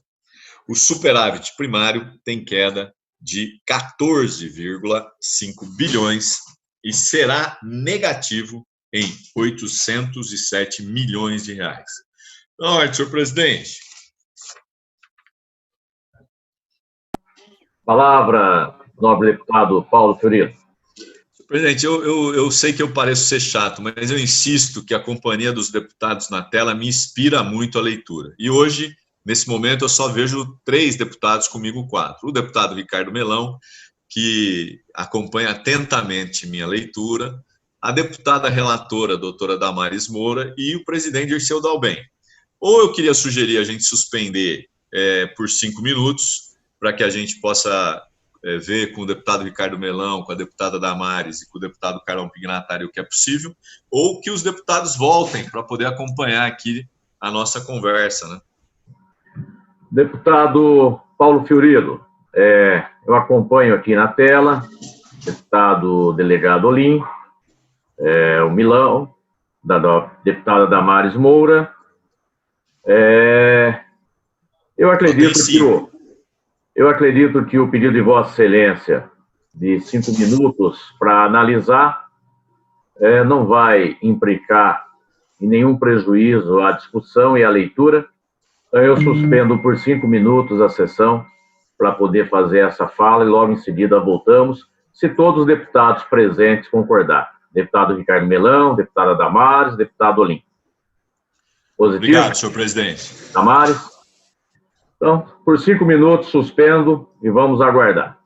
O superávit primário tem queda de 14,5 bilhões e será negativo em 807 milhões de reais. Então, senhor presidente. Palavra, nobre deputado Paulo Fiorito. Presidente, eu sei que eu pareço ser chato, mas eu insisto que a companhia dos deputados na tela me inspira muito a leitura. E hoje, nesse momento, eu só vejo 3 deputados, comigo 4. O deputado Ricardo Melão, que acompanha atentamente minha leitura, a deputada relatora, doutora Damares Moura, e o presidente Dirceu Dalben. Ou eu queria sugerir a gente suspender por 5 minutos, para que a gente possa ver com o deputado Ricardo Melão, com a deputada Damares e com o deputado Carlão Pignatari o que é possível, ou que os deputados voltem para poder acompanhar aqui a nossa conversa, né? Deputado Paulo Fiorito, eu acompanho aqui na tela, deputado delegado Olim, o Milão, da deputada Damares Moura. Eu acredito que o pedido de Vossa Excelência de 5 minutos para analisar não vai implicar em nenhum prejuízo à discussão e à leitura. Então, eu suspendo por 5 minutos a sessão para poder fazer essa fala e logo em seguida voltamos, se todos os deputados presentes concordar. Deputado Ricardo Melão, deputada Damares, deputado Olim. Positivo? Obrigado, senhor presidente. Damares? Então, por 5 minutos, suspendo e vamos aguardar.